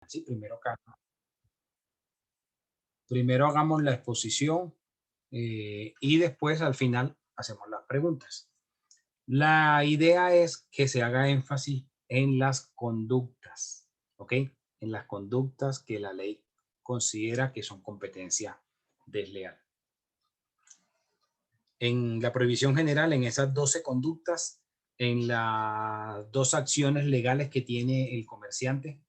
¿sí? Primero hagamos la exposición y después al final hacemos las preguntas. La idea es que se haga énfasis en las conductas, ¿ok? En las conductas que la ley considera que son competencia desleal. En la prohibición general, en esas 12 conductas, en las 2 acciones legales que tiene el comerciante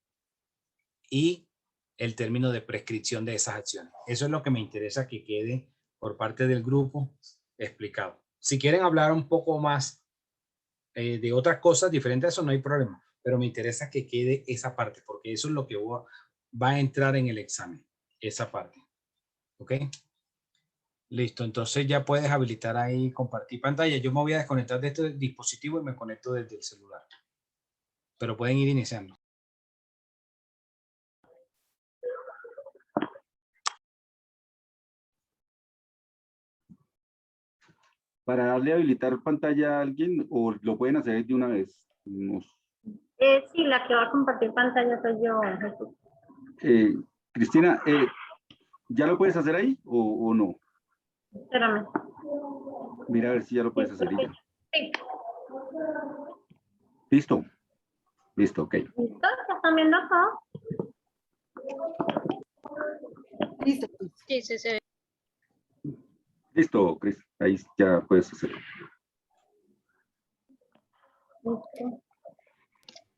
y el término de prescripción de esas acciones. Eso es lo que me interesa que quede por parte del grupo explicado. Si quieren hablar un poco más de otras cosas diferentes a eso, no hay problema, pero me interesa que quede esa parte, porque eso es lo que va a entrar en el examen, esa parte. ¿Ok? Listo, entonces ya puedes habilitar ahí, compartir pantalla. Yo me voy a desconectar de este dispositivo y me conecto desde el celular. Pero pueden ir iniciando. Para darle a habilitar pantalla a alguien, o lo pueden hacer de una vez. Sí, la que va a compartir pantalla soy yo, Jesús. Cristina, ¿ya lo puedes hacer ahí o no? Espérame. Mira a ver si ya lo puedes hacer y ya. Sí. ¿Listo? Listo, ok. ¿Listo? ¿Ya están viendo acá? Listo. Sí, sí, sí. Listo, Cris. Ahí ya puedes hacerlo.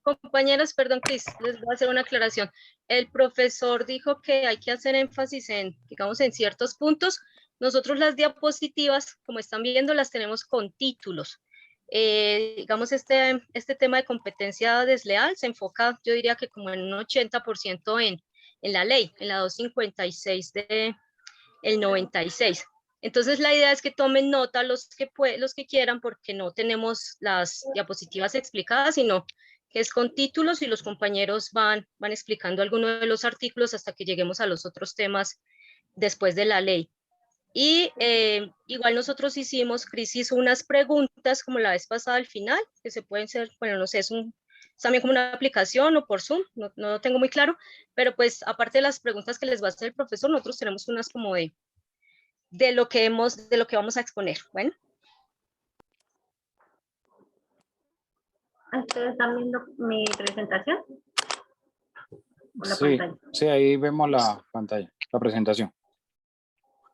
Compañeros, perdón, Cris, les voy a hacer una aclaración. El profesor dijo que hay que hacer énfasis en, digamos, en ciertos puntos. Nosotros las diapositivas, como están viendo, las tenemos con títulos. Digamos, este tema de competencia desleal se enfoca, yo diría que como en un 80% en la ley, en la 256 del 96. Entonces la idea es que tomen nota los que quieran, porque no tenemos las diapositivas explicadas, sino que es con títulos y los compañeros van explicando algunos de los artículos hasta que lleguemos a los otros temas después de la ley. Y igual nosotros Cris hizo unas preguntas como la vez pasada al final, que se pueden ser, bueno, no sé, es también como una aplicación o por Zoom, no lo tengo muy claro, pero pues aparte de las preguntas que les va a hacer el profesor, nosotros tenemos unas como de lo que vamos a exponer. Bueno. ¿Ustedes están viendo mi presentación? Sí, sí, ahí vemos la pantalla, la presentación.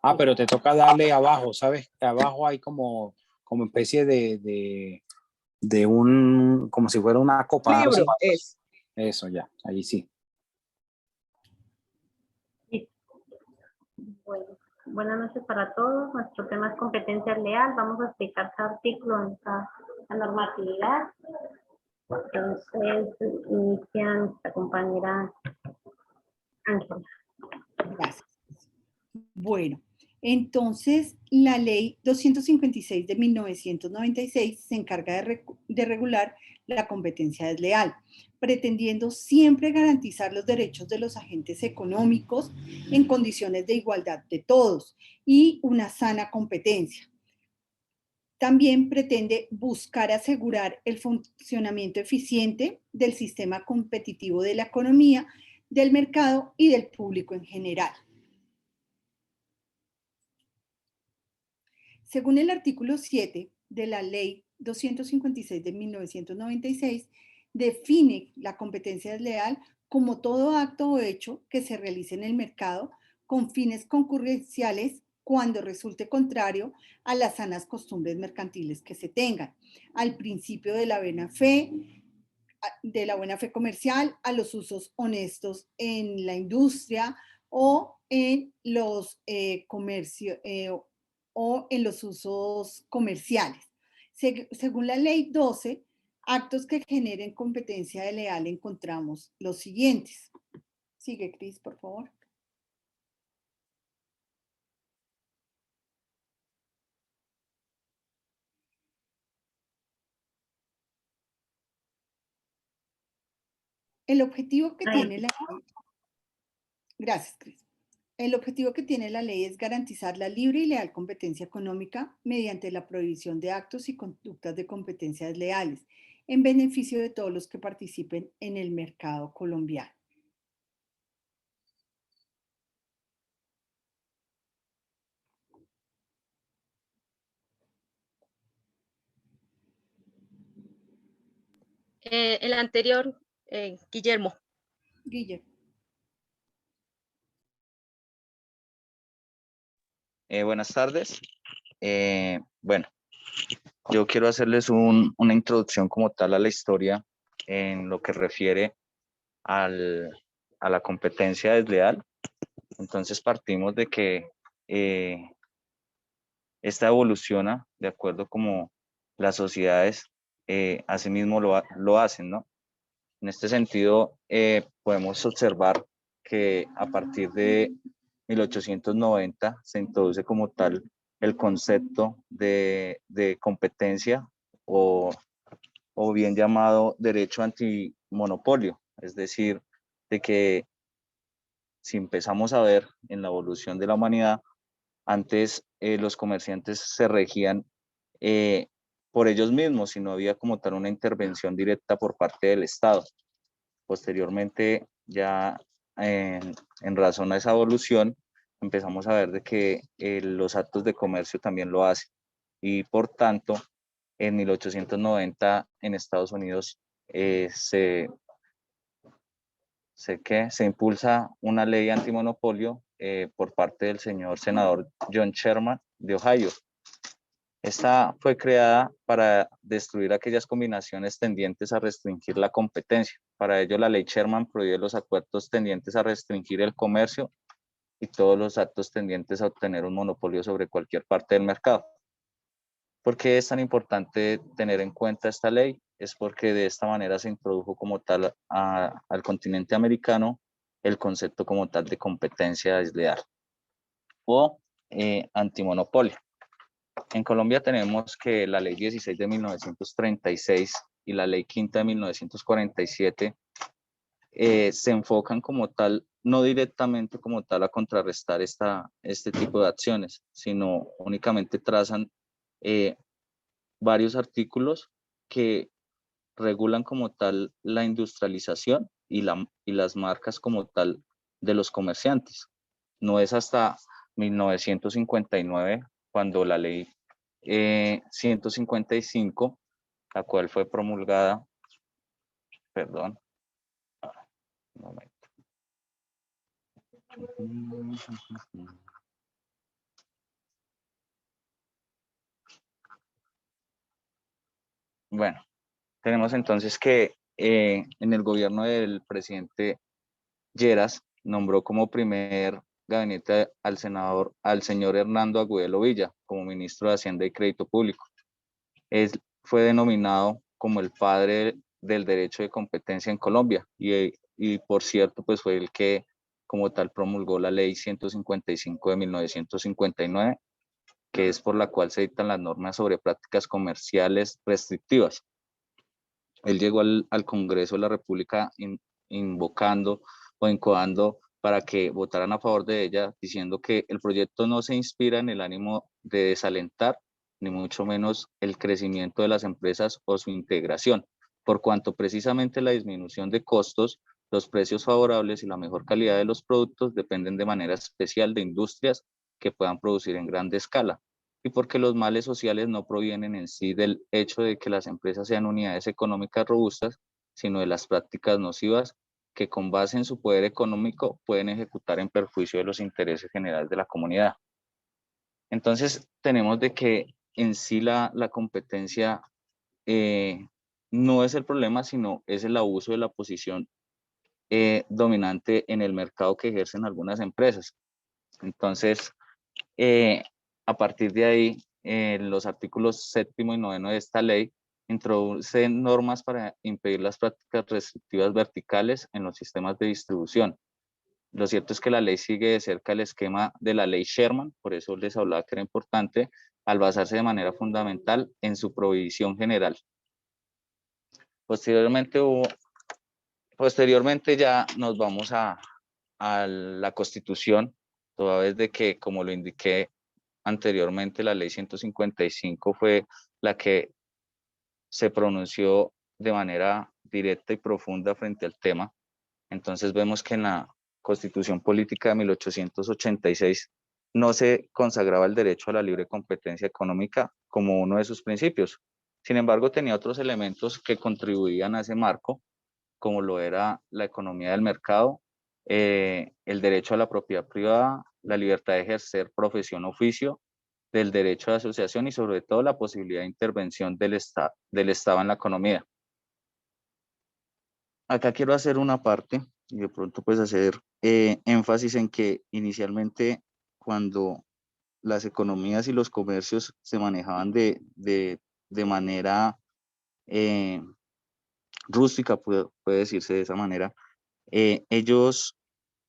Ah, pero te toca darle abajo, ¿sabes? Abajo hay como especie de un, como si fuera una copa. Libro, es. Eso, ya, ahí sí. Bueno, buenas noches para todos. Nuestro tema es competencia leal. Vamos a explicar cada artículo en esta normatividad. Entonces, inicia nuestra compañera Ángela. Gracias. Bueno, entonces la ley 256 de 1996 se encarga de regular la competencia desleal, pretendiendo siempre garantizar los derechos de los agentes económicos en condiciones de igualdad de todos y una sana competencia. También pretende buscar asegurar el funcionamiento eficiente del sistema competitivo de la economía, del mercado y del público en general. Según el artículo 7 de la Ley 256 de 1996, define la competencia desleal como todo acto o hecho que se realice en el mercado con fines concurrenciales cuando resulte contrario a las sanas costumbres mercantiles que se tengan, al principio de la buena fe comercial, a los usos honestos en la industria o en los o en los usos comerciales. Según la ley 12, actos que generen competencia desleal encontramos los siguientes. Sigue, Cris, por favor. El objetivo que tiene la ley... Gracias, Cris. El objetivo que tiene la ley es garantizar la libre y leal competencia económica mediante la prohibición de actos y conductas de competencia desleales en beneficio de todos los que participen en el mercado colombiano. El anterior, Guillermo. Guillermo. Buenas tardes. Bueno, yo quiero hacerles una introducción como tal a la historia en lo que refiere a la competencia desleal. Entonces partimos de que esta evoluciona de acuerdo como las sociedades asimismo lo hacen, ¿no? En este sentido, podemos observar que a partir de 1890 se introduce como tal el concepto de competencia o bien llamado derecho antimonopolio, es decir, de que si empezamos a ver en la evolución de la humanidad, antes los comerciantes se regían por ellos mismos y no había como tal una intervención directa por parte del Estado. Posteriormente, ya en razón a esa evolución, empezamos a ver de que los actos de comercio también lo hacen. Y por tanto, en 1890 en Estados Unidos se impulsa una ley antimonopolio por parte del señor senador John Sherman de Ohio. Esta fue creada para destruir aquellas combinaciones tendientes a restringir la competencia. Para ello, la ley Sherman prohíbe los acuerdos tendientes a restringir el comercio y todos los actos tendientes a obtener un monopolio sobre cualquier parte del mercado. ¿Por qué es tan importante tener en cuenta esta ley? Es porque de esta manera se introdujo como tal al continente americano el concepto como tal de competencia desleal o antimonopolio. En Colombia tenemos que la ley 16 de 1936 y la ley quinta de 1947 se enfocan como tal, no directamente como tal a contrarrestar este tipo de acciones, sino únicamente trazan varios artículos que regulan como tal la industrialización y las marcas como tal de los comerciantes. No es hasta 1959 cuando la ley 155, la cual fue promulgada, perdón, un momento. Bueno, tenemos entonces que en el gobierno del presidente Lleras nombró como primer gabinete al señor Hernando Agudelo Villa como ministro de Hacienda y Crédito Público. Fue denominado como el padre del derecho de competencia en Colombia y por cierto, pues fue el que como tal promulgó la ley 155 de 1959, que es por la cual se dictan las normas sobre prácticas comerciales restrictivas. Él llegó al Congreso de la República invocando o encoando para que votaran a favor de ella, diciendo que el proyecto no se inspira en el ánimo de desalentar, ni mucho menos el crecimiento de las empresas o su integración, por cuanto precisamente la disminución de costos, los precios favorables y la mejor calidad de los productos dependen de manera especial de industrias que puedan producir en grande escala, y porque los males sociales no provienen en sí del hecho de que las empresas sean unidades económicas robustas, sino de las prácticas nocivas que con base en su poder económico pueden ejecutar en perjuicio de los intereses generales de la comunidad. Entonces tenemos de que en sí la competencia no es el problema, sino es el abuso de la posición dominante en el mercado que ejercen algunas empresas. Entonces, a partir de ahí, los artículos 7º y 9º de esta ley introducen normas para impedir las prácticas restrictivas verticales en los sistemas de distribución. Lo cierto es que la ley sigue de cerca el esquema de la ley Sherman, por eso les hablaba que era importante, al basarse de manera fundamental en su prohibición general. Posteriormente ya nos vamos a la Constitución, toda vez de que, como lo indiqué anteriormente, la ley 155 fue la que se pronunció de manera directa y profunda frente al tema. Entonces vemos que en la Constitución Política de 1886 no se consagraba el derecho a la libre competencia económica como uno de sus principios, Sin embargo, tenía otros elementos que contribuían a ese marco, como lo era la economía del mercado, el derecho a la propiedad privada, la libertad de ejercer profesión o oficio, del derecho de asociación y sobre todo la posibilidad de intervención del Estado en la economía. Acá quiero hacer una parte y de pronto pues hacer énfasis en que inicialmente cuando las economías y los comercios se manejaban de manera rústica, puede decirse de esa manera, ellos,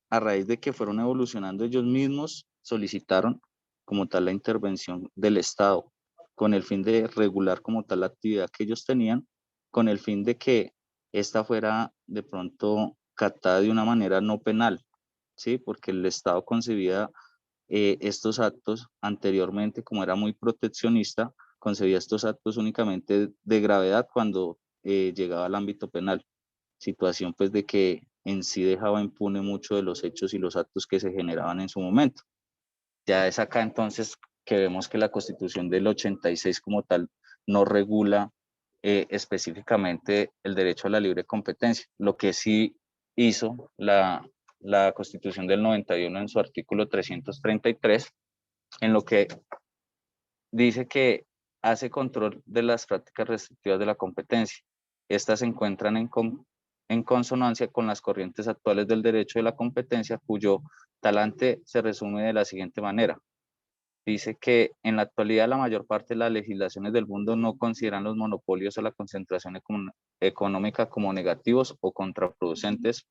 a raíz de que fueron evolucionando ellos mismos, solicitaron como tal la intervención del Estado, con el fin de regular como tal la actividad que ellos tenían, con el fin de que esta fuera de pronto captada de una manera no penal, ¿sí? Porque el Estado concebía estos actos anteriormente, como era muy proteccionista, concebía estos actos únicamente de gravedad cuando llegaba al ámbito penal, situación pues de que en sí dejaba impune mucho de los hechos y los actos que se generaban en su momento. Ya es acá entonces que vemos que la Constitución del 86 como tal no regula específicamente el derecho a la libre competencia. Lo que sí hizo la Constitución del 91 en su artículo 333, en lo que dice que hace control de las prácticas restrictivas de la competencia. Estas se encuentran en consonancia con las corrientes actuales del derecho de la competencia, cuyo talante se resume de la siguiente manera. Dice que en la actualidad la mayor parte de las legislaciones del mundo no consideran los monopolios o la concentración económica como negativos o contraproducentes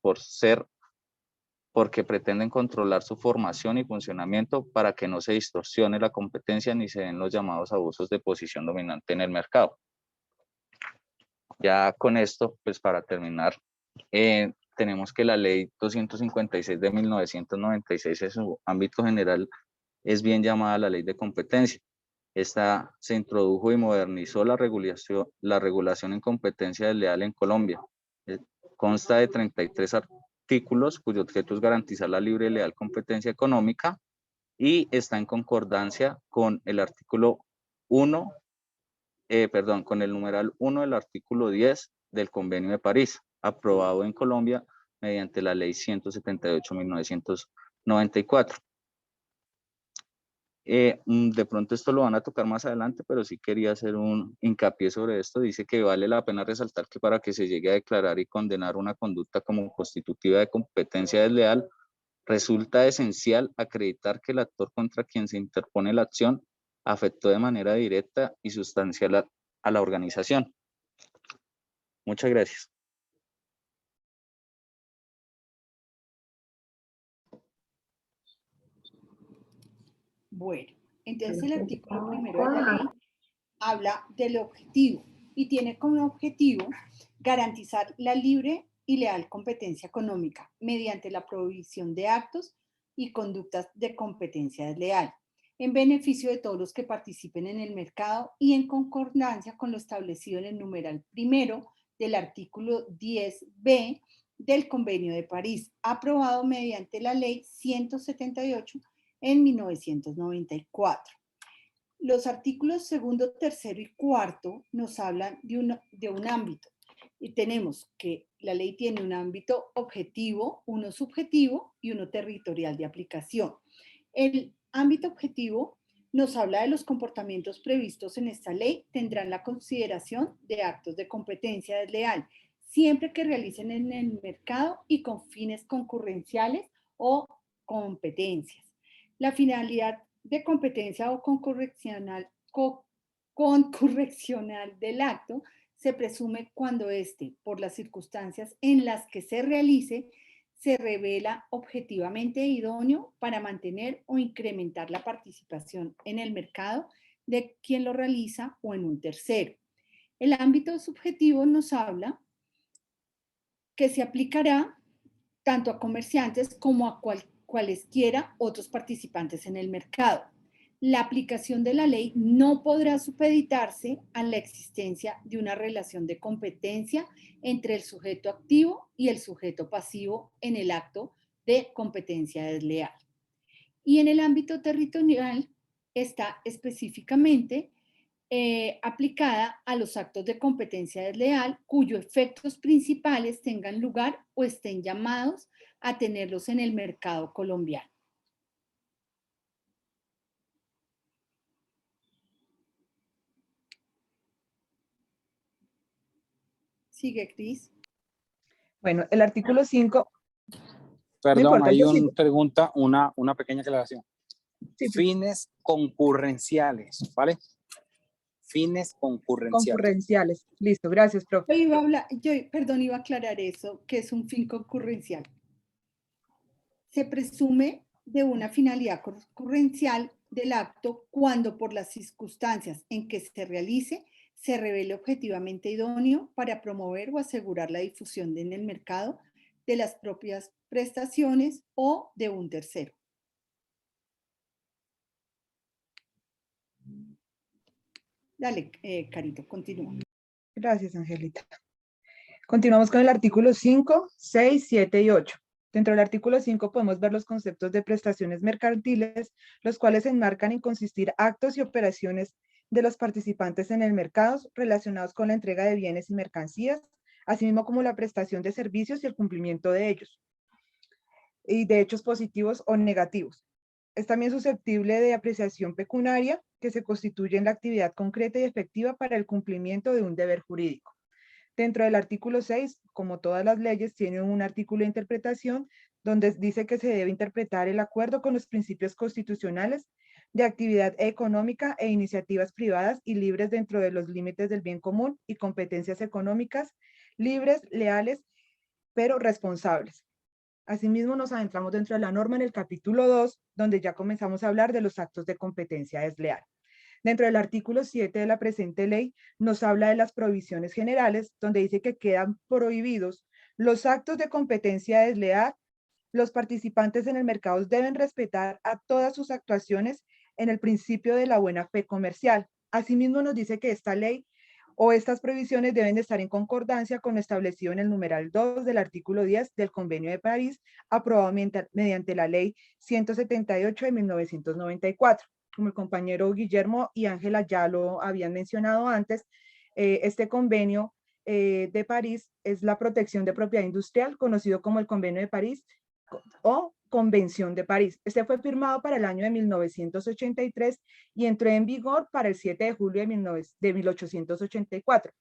porque pretenden controlar su formación y funcionamiento para que no se distorsione la competencia ni se den los llamados abusos de posición dominante en el mercado. Ya con esto, pues para terminar, tenemos que la ley 256 de 1996 en su ámbito general es bien llamada la ley de competencia. Esta se introdujo y modernizó la regulación en competencia desleal en Colombia. Consta de 33 artículos cuyo objeto es garantizar la libre y leal competencia económica y está en concordancia con el artículo 1, con el numeral 1 del artículo 10 del Convenio de París, aprobado en Colombia mediante la Ley 178/1994. De pronto esto lo van a tocar más adelante, pero sí quería hacer un hincapié sobre esto. Dice que vale la pena resaltar que para que se llegue a declarar y condenar una conducta como constitutiva de competencia desleal, resulta esencial acreditar que el actor contra quien se interpone la acción afectó de manera directa y sustancial a la organización. Muchas gracias. Bueno, entonces el artículo 1 de la ley habla del objetivo y tiene como objetivo garantizar la libre y leal competencia económica mediante la provisión de actos y conductas de competencia desleal en beneficio de todos los que participen en el mercado y en concordancia con lo establecido en el numeral primero del artículo 10b del Convenio de París, aprobado mediante la Ley 178 en 1994. Los artículos segundo, tercero y cuarto nos hablan de un ámbito. Y tenemos que la ley tiene un ámbito objetivo, uno subjetivo y uno territorial de aplicación. El ámbito objetivo nos habla de los comportamientos previstos en esta ley, tendrán la consideración de actos de competencia desleal, siempre que realicen en el mercado y con fines concurrenciales o competencias. La finalidad de competencia o concurrencial del acto se presume cuando éste, por las circunstancias en las que se realice, se revela objetivamente idóneo para mantener o incrementar la participación en el mercado de quien lo realiza o en un tercero. El ámbito subjetivo nos habla que se aplicará tanto a comerciantes como a cualesquiera otros participantes en el mercado. La aplicación de la ley no podrá supeditarse a la existencia de una relación de competencia entre el sujeto activo y el sujeto pasivo en el acto de competencia desleal. Y en el ámbito territorial está específicamente aplicada a los actos de competencia desleal cuyos efectos principales tengan lugar o estén llamados a tenerlos en el mercado colombiano. Sigue, Cris. Bueno, el artículo 5. Perdón, importa, hay yo sigo. una pequeña aclaración. Sí. Fines concurrenciales, ¿vale? Fines concurrenciales. Concurrenciales. Listo, gracias, profe. Iba a aclarar eso, que es un fin concurrencial. Se presume de una finalidad concurrencial del acto cuando por las circunstancias en que se realice se revele objetivamente idóneo para promover o asegurar la difusión en el mercado de las propias prestaciones o de un tercero. Dale, Carito, continúa. Gracias, Angelita. Continuamos con el artículo 5, 6, 7 y 8. Dentro del artículo 5 podemos ver los conceptos de prestaciones mercantiles, los cuales se enmarcan en consistir actos y operaciones de los participantes en el mercado relacionados con la entrega de bienes y mercancías, así mismo como la prestación de servicios y el cumplimiento de ellos, y de hechos positivos o negativos. Es también susceptible de apreciación pecuniaria que se constituye en la actividad concreta y efectiva para el cumplimiento de un deber jurídico. Dentro del artículo 6, como todas las leyes, tiene un artículo de interpretación donde dice que se debe interpretar el acuerdo con los principios constitucionales de actividad económica e iniciativas privadas y libres dentro de los límites del bien común y competencias económicas, libres, leales, pero responsables. Asimismo, nos adentramos dentro de la norma en el capítulo 2, donde ya comenzamos a hablar de los actos de competencia desleal. Dentro del artículo 7 de la presente ley, nos habla de las prohibiciones generales, donde dice que quedan prohibidos los actos de competencia desleal. Los participantes en el mercado deben respetar a todas sus actuaciones en el principio de la buena fe comercial. Asimismo, nos dice que esta ley o estas prohibiciones deben de estar en concordancia con lo establecido en el numeral 2 del artículo 10 del Convenio de París, aprobado mediante la Ley 178 de 1994. Como el compañero Guillermo y Ángela ya lo habían mencionado antes, este convenio de París es la protección de propiedad industrial, conocido como el Convenio de París o Convención de París. Este fue firmado para el año de 1983 y entró en vigor para el 7 de julio de 1884.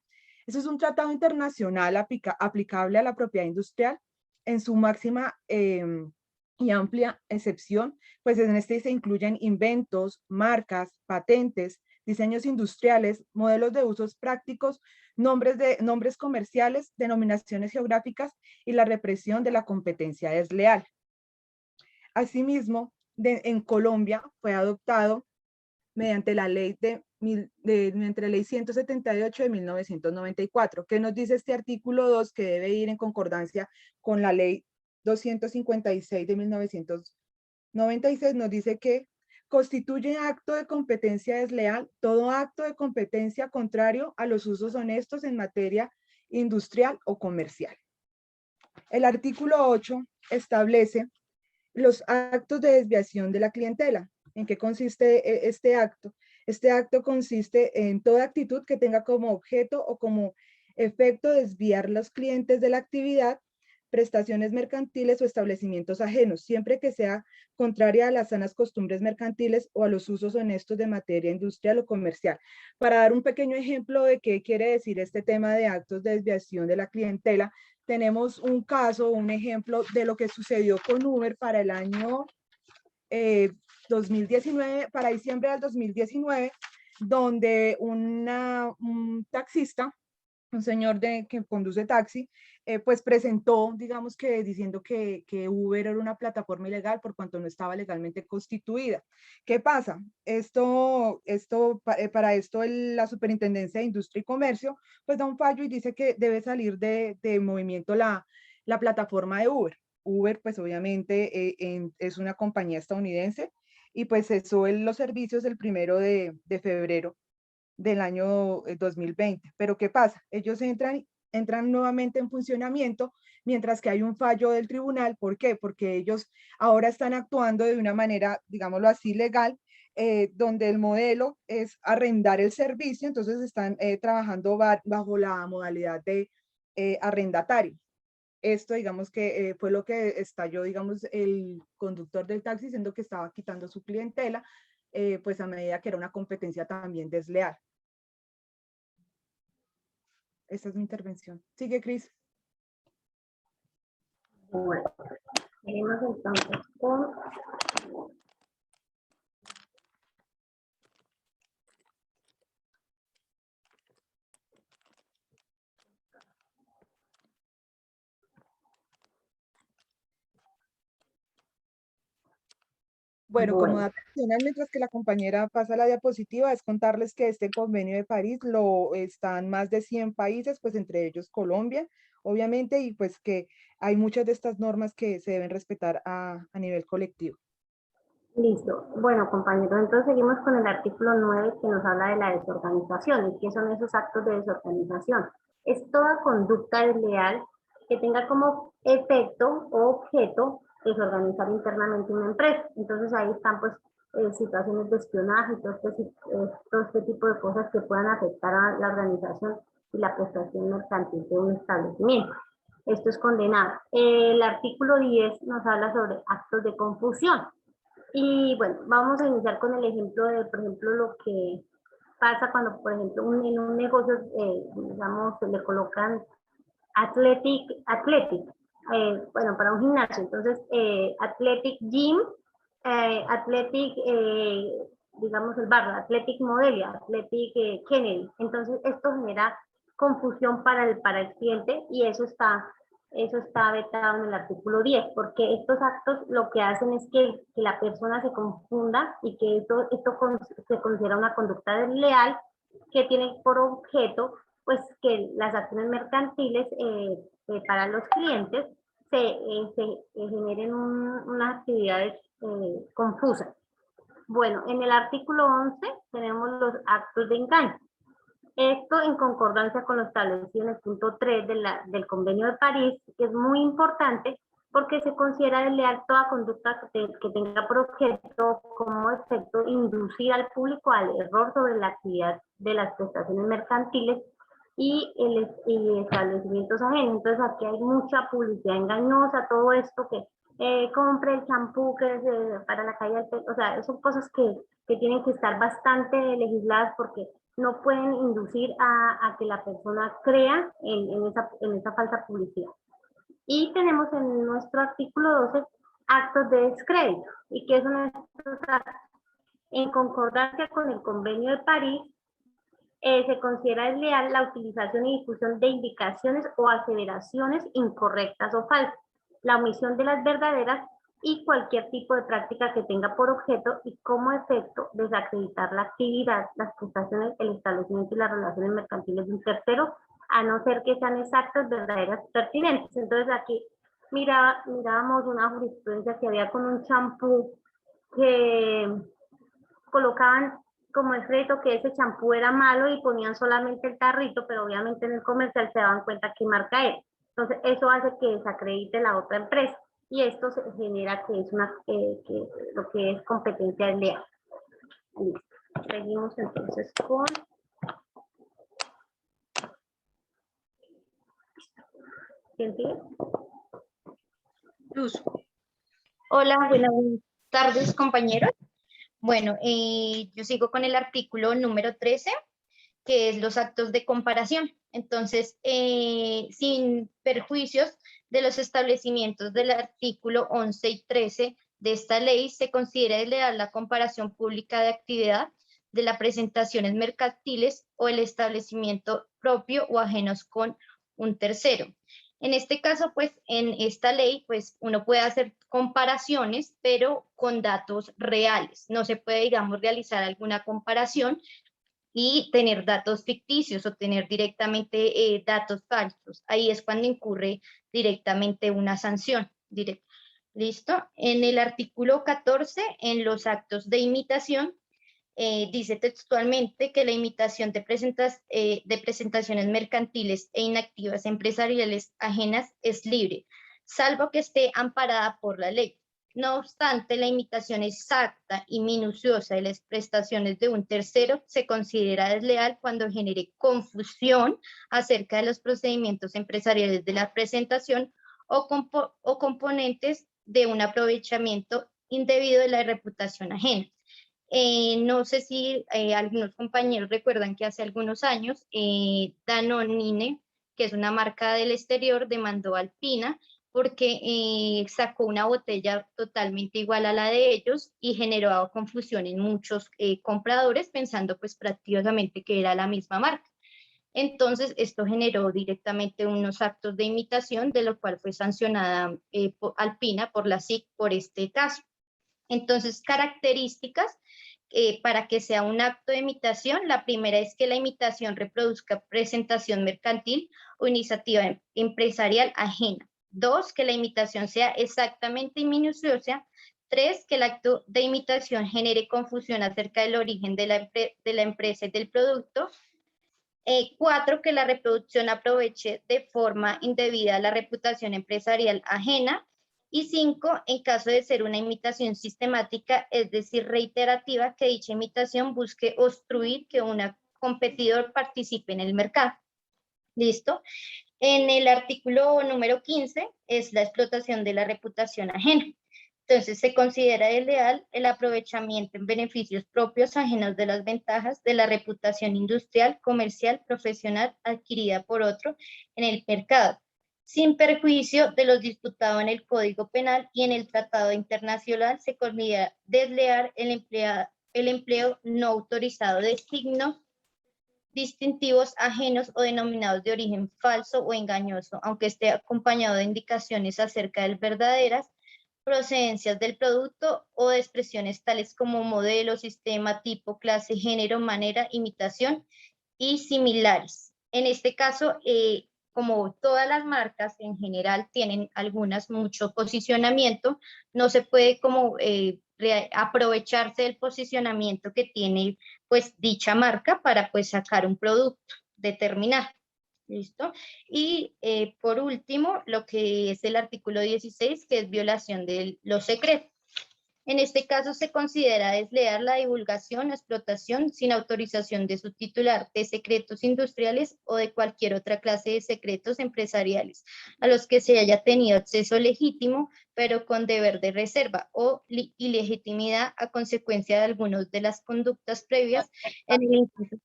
Este es un tratado internacional aplicable a la propiedad industrial en su máxima y amplia excepción, pues en este se incluyen inventos, marcas, patentes, diseños industriales, modelos de usos prácticos, nombres comerciales, denominaciones geográficas y la represión de la competencia desleal. Asimismo, en Colombia fue adoptado mediante la ley mediante la ley 178 de 1994, que nos dice este artículo 2 que debe ir en concordancia con la ley 256 de 1996, nos dice que constituye acto de competencia desleal todo acto de competencia contrario a los usos honestos en materia industrial o comercial. El artículo 8 establece los actos de desviación de la clientela. ¿En qué consiste este acto? Este acto consiste en toda actitud que tenga como objeto o como efecto desviar los clientes de la actividad, prestaciones mercantiles o establecimientos ajenos, siempre que sea contraria a las sanas costumbres mercantiles o a los usos honestos de materia industrial o comercial. Para dar un pequeño ejemplo de qué quiere decir este tema de actos de desviación de la clientela, tenemos un caso, un ejemplo de lo que sucedió con Uber para el año 2019, para diciembre del 2019, donde un taxista, un señor que conduce taxi, pues presentó, digamos que diciendo que Uber era una plataforma ilegal por cuanto no estaba legalmente constituida. ¿Qué pasa? Para esto la Superintendencia de Industria y Comercio pues da un fallo y dice que debe salir de movimiento la plataforma de Uber. Uber pues obviamente es una compañía estadounidense y pues cesó los servicios el 1 de febrero del año 2020. Pero ¿qué pasa? Ellos entran nuevamente en funcionamiento mientras que hay un fallo del tribunal. ¿Por qué? Porque ellos ahora están actuando de una manera, digámoslo así, legal, donde el modelo es arrendar el servicio, entonces están trabajando bajo la modalidad de arrendatario. Esto, digamos que fue lo que estalló, digamos, el conductor del taxi, diciendo que estaba quitando su clientela, pues a medida que era una competencia también desleal. Esta es mi intervención. Sigue, Cris. Bueno, seguimos entonces con Bueno, como bueno, dato adicional, mientras que la compañera pasa la diapositiva, es contarles que este convenio de París lo están más de 100 países, pues entre ellos Colombia, obviamente, y pues que hay muchas de estas normas que se deben respetar a nivel colectivo. listo. Bueno, compañeros, entonces seguimos con el artículo 9 que nos habla de la desorganización. ¿Y qué son esos actos de desorganización? Es toda conducta desleal que tenga como efecto o objeto desorganizar internamente una empresa. Entonces ahí están pues situaciones de espionaje y todo este tipo de cosas que puedan afectar a la organización y la prestación mercantil de un establecimiento. Esto es condenado. El artículo 10 nos habla sobre actos de confusión. Y bueno, vamos a iniciar con el ejemplo de, por ejemplo, lo que pasa cuando, por ejemplo, en un negocio, digamos, se le colocan athletic, bueno, para un gimnasio, entonces, athletic gym, athletic, digamos, el barrio, athletic modelia, athletic Kennedy. Entonces, esto genera confusión para el cliente y eso está vetado en el artículo 10, porque estos actos lo que hacen es que la persona se confunda y que esto se considera una conducta desleal que tiene por objeto pues que las acciones mercantiles para los clientes se generen unas actividades confusas. Bueno, en el artículo 11 tenemos los actos de engaño. Esto en concordancia con lo establecido en el punto 3 del Convenio de París, que es muy importante porque se considera desleal toda conducta que tenga por objeto como efecto inducir al público al error sobre la actividad de las prestaciones mercantiles y establecimientos ajenos. Entonces aquí hay mucha publicidad engañosa, todo esto que compre el champú que es para la caída del pelo, o sea, son cosas que tienen que estar bastante legisladas porque no pueden inducir a que la persona crea en esa falsa publicidad. Y tenemos en nuestro artículo 12 actos de descrédito. ¿Y qué son estos actos? En concordancia con el Convenio de París, se considera desleal la utilización y difusión de indicaciones o aseveraciones incorrectas o falsas, la omisión de las verdaderas y cualquier tipo de práctica que tenga por objeto y como efecto desacreditar la actividad, las prestaciones, el establecimiento y las relaciones mercantiles de un tercero, a no ser que sean exactas, verdaderas, pertinentes. Entonces aquí mirábamos una jurisprudencia que había con un champú que colocaban como escrito que ese champú era malo y ponían solamente el tarrito, pero obviamente en el comercial se daban cuenta qué marca era. Entonces eso hace que desacredite la otra empresa y esto se genera que es lo que es competencia desleal. Seguimos entonces con ¿quién sigue? Luz. Hola, buenas tardes, compañeros. Bueno, yo sigo con el artículo número 13, que es los actos de comparación. Entonces, sin perjuicios de los establecimientos del artículo 11 y 13 de esta ley, se considera desleal la comparación pública de actividad de las presentaciones mercantiles o el establecimiento propio o ajenos con un tercero. En este caso, pues, en esta ley, pues, uno puede hacer comparaciones, pero con datos reales. No se puede, digamos, realizar alguna comparación y tener datos ficticios o tener directamente datos falsos. Ahí es cuando incurre directamente una sanción. ¿Listo? En el artículo 14, en los actos de imitación, dice textualmente que la imitación de presentaciones mercantiles e inactivas empresariales ajenas es libre, salvo que esté amparada por la ley. No obstante, la imitación exacta y minuciosa de las prestaciones de un tercero se considera desleal cuando genere confusión acerca de los procedimientos empresariales de la presentación o componentes de un aprovechamiento indebido de la reputación ajena. No sé si algunos compañeros recuerdan que hace algunos años Danone, que es una marca del exterior, demandó a Alpina porque sacó una botella totalmente igual a la de ellos y generó confusión en muchos compradores pensando pues prácticamente que era la misma marca. Entonces esto generó directamente unos actos de imitación, de lo cual fue sancionada Alpina por la SIC por este caso. Entonces, características para que sea un acto de imitación. La primera es que la imitación reproduzca presentación mercantil o iniciativa empresarial ajena. 2, que la imitación sea exactamente y minuciosa. 3, que el acto de imitación genere confusión acerca del origen de la empresa y del producto. 4, que la reproducción aproveche de forma indebida la reputación empresarial ajena. Y 5, en caso de ser una imitación sistemática, es decir, reiterativa, que dicha imitación busque obstruir que un competidor participe en el mercado. ¿Listo? En el artículo número 15 es la explotación de la reputación ajena. Entonces, se considera desleal el aprovechamiento en beneficios propios ajenos de las ventajas de la reputación industrial, comercial, profesional adquirida por otro en el mercado, sin perjuicio de los disputados en el Código Penal y en el Tratado Internacional. Se considera desleal el empleo no autorizado de signos distintivos ajenos o denominados de origen falso o engañoso, aunque esté acompañado de indicaciones acerca de verdaderas procedencias del producto o de expresiones tales como modelo, sistema, tipo, clase, género, manera, imitación y similares. En este caso, como todas las marcas en general tienen algunas mucho posicionamiento, no se puede como aprovecharse del posicionamiento que tiene pues dicha marca para pues sacar un producto determinado. ¿Listo? Y por último, lo que es el artículo 16, que es violación de los secretos. En este caso se considera desleal la divulgación o explotación sin autorización de su titular de secretos industriales o de cualquier otra clase de secretos empresariales a los que se haya tenido acceso legítimo, pero con deber de reserva o ilegitimidad a consecuencia de algunas de las conductas previas en el inciso.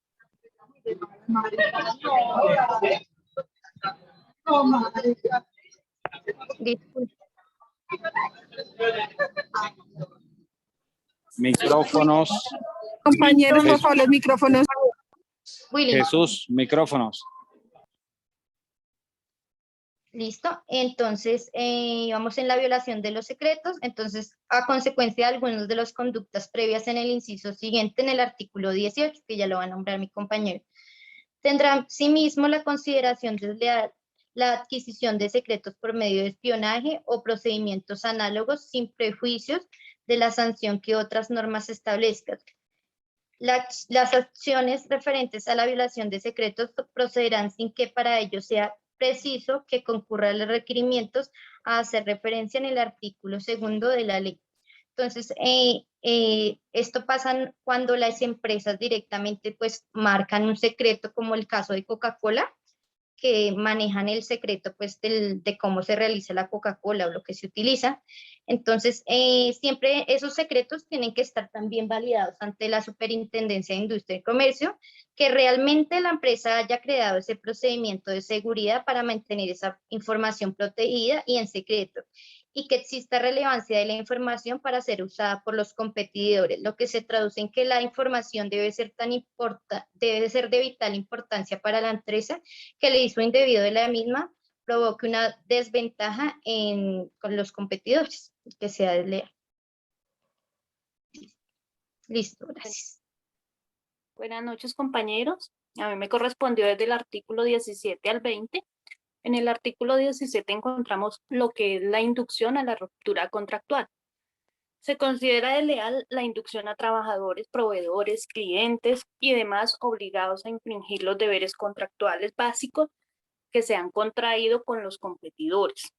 Disculpe. Micrófonos. Compañeros, por favor, los micrófonos. Willy. Jesús, micrófonos. Listo, entonces vamos en la violación de los secretos. Entonces, a consecuencia de algunas de las conductas previas en el inciso siguiente, en el artículo 18, que ya lo va a nombrar mi compañero, tendrá asimismo la consideración desleal la adquisición de secretos por medio de espionaje o procedimientos análogos sin prejuicios de la sanción que otras normas establezcan. Las acciones referentes a la violación de secretos procederán sin que para ello sea preciso que concurran los requerimientos a hacer referencia en el artículo 2 de la ley. Entonces, esto pasa cuando las empresas directamente pues marcan un secreto, como el caso de Coca-Cola, que manejan el secreto pues de cómo se realiza la Coca-Cola o lo que se utiliza. Entonces, siempre esos secretos tienen que estar también validados ante la Superintendencia de Industria y Comercio, que realmente la empresa haya creado ese procedimiento de seguridad para mantener esa información protegida y en secreto, y que exista relevancia de la información para ser usada por los competidores, lo que se traduce en que la información debe ser de vital importancia para la empresa, que el uso indebido de la misma provoque una desventaja con los competidores, que sea desleal. Listo, gracias. Buenas noches, compañeros. A mí me correspondió desde el artículo 17 al 20. En el artículo 17 encontramos lo que es la inducción a la ruptura contractual. Se considera desleal la inducción a trabajadores, proveedores, clientes y demás obligados a infringir los deberes contractuales básicos que se han contraído con los competidores.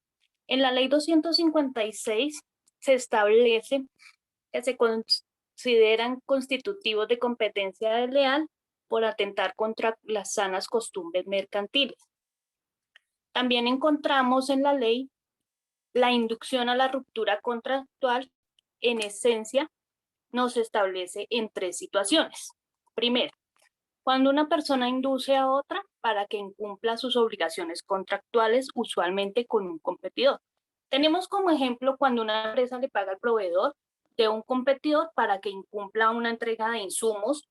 En la ley 256 se establece que se consideran constitutivos de competencia desleal por atentar contra las sanas costumbres mercantiles. También encontramos en la ley la inducción a la ruptura contractual. En esencia, nos establece en 3 situaciones. Primero, cuando una persona induce a otra para que incumpla sus obligaciones contractuales, usualmente con un competidor. Tenemos como ejemplo cuando una empresa le paga al proveedor de un competidor para que incumpla una entrega de insumos